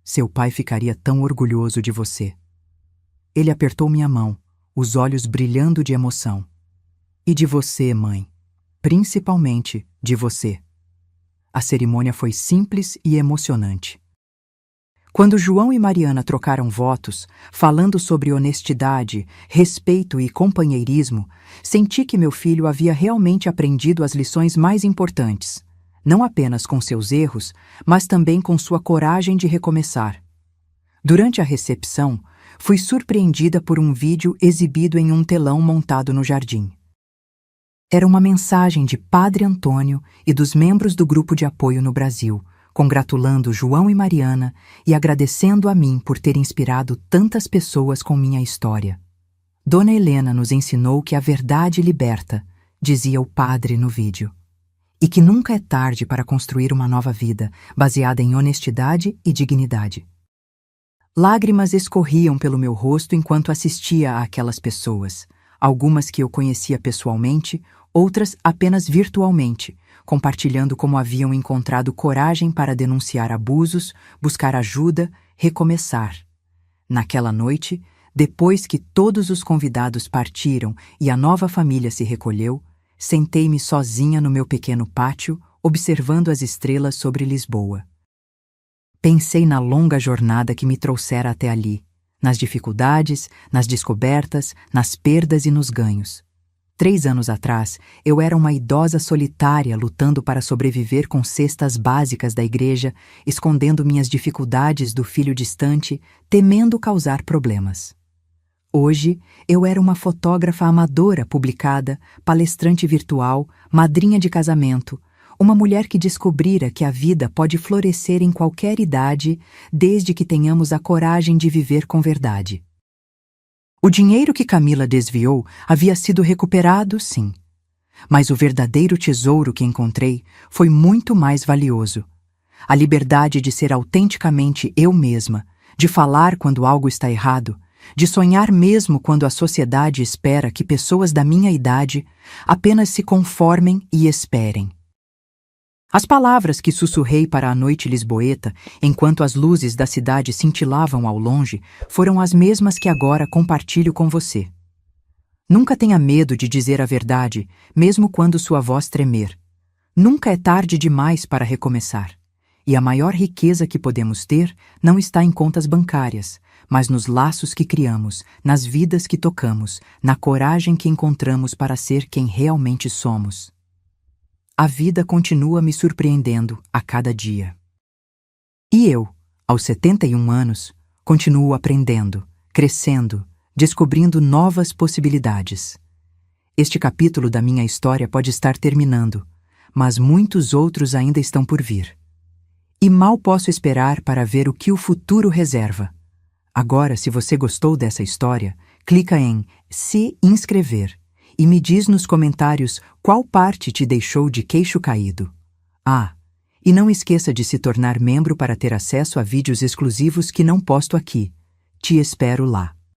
Seu pai ficaria tão orgulhoso de você. Ele apertou minha mão, os olhos brilhando de emoção. E de você, mãe. Principalmente de você. A cerimônia foi simples e emocionante. Quando João e Mariana trocaram votos, falando sobre honestidade, respeito e companheirismo, senti que meu filho havia realmente aprendido as lições mais importantes, não apenas com seus erros, mas também com sua coragem de recomeçar. Durante a recepção, fui surpreendida por um vídeo exibido em um telão montado no jardim. Era uma mensagem de Padre Antônio e dos membros do grupo de apoio no Brasil, congratulando João e Mariana e agradecendo a mim por ter inspirado tantas pessoas com minha história. Dona Helena nos ensinou que a verdade liberta, dizia o padre no vídeo, e que nunca é tarde para construir uma nova vida, baseada em honestidade e dignidade. Lágrimas escorriam pelo meu rosto enquanto assistia àquelas pessoas, algumas que eu conhecia pessoalmente, outras apenas virtualmente, compartilhando como haviam encontrado coragem para denunciar abusos, buscar ajuda, recomeçar. Naquela noite, depois que todos os convidados partiram e a nova família se recolheu, sentei-me sozinha no meu pequeno pátio, observando as estrelas sobre Lisboa. Pensei na longa jornada que me trouxera até ali, nas dificuldades, nas descobertas, nas perdas e nos ganhos. 3 anos atrás, eu era uma idosa solitária lutando para sobreviver com cestas básicas da igreja, escondendo minhas dificuldades do filho distante, temendo causar problemas. Hoje, eu era uma fotógrafa amadora publicada, palestrante virtual, madrinha de casamento, uma mulher que descobrira que a vida pode florescer em qualquer idade, desde que tenhamos a coragem de viver com verdade. O dinheiro que Camila desviou havia sido recuperado, sim. Mas o verdadeiro tesouro que encontrei foi muito mais valioso. A liberdade de ser autenticamente eu mesma, de falar quando algo está errado, de sonhar mesmo quando a sociedade espera que pessoas da minha idade apenas se conformem e esperem. As palavras que sussurrei para a noite lisboeta, enquanto as luzes da cidade cintilavam ao longe, foram as mesmas que agora compartilho com você. Nunca tenha medo de dizer a verdade, mesmo quando sua voz tremer. Nunca é tarde demais para recomeçar. E a maior riqueza que podemos ter não está em contas bancárias, mas nos laços que criamos, nas vidas que tocamos, na coragem que encontramos para ser quem realmente somos. A vida continua me surpreendendo a cada dia. E eu, aos 71 anos, continuo aprendendo, crescendo, descobrindo novas possibilidades. Este capítulo da minha história pode estar terminando, mas muitos outros ainda estão por vir. E mal posso esperar para ver o que o futuro reserva. Agora, se você gostou dessa história, clica em se inscrever e me diz nos comentários qual parte te deixou de queixo caído. Ah, e não esqueça de se tornar membro para ter acesso a vídeos exclusivos que não posto aqui. Te espero lá.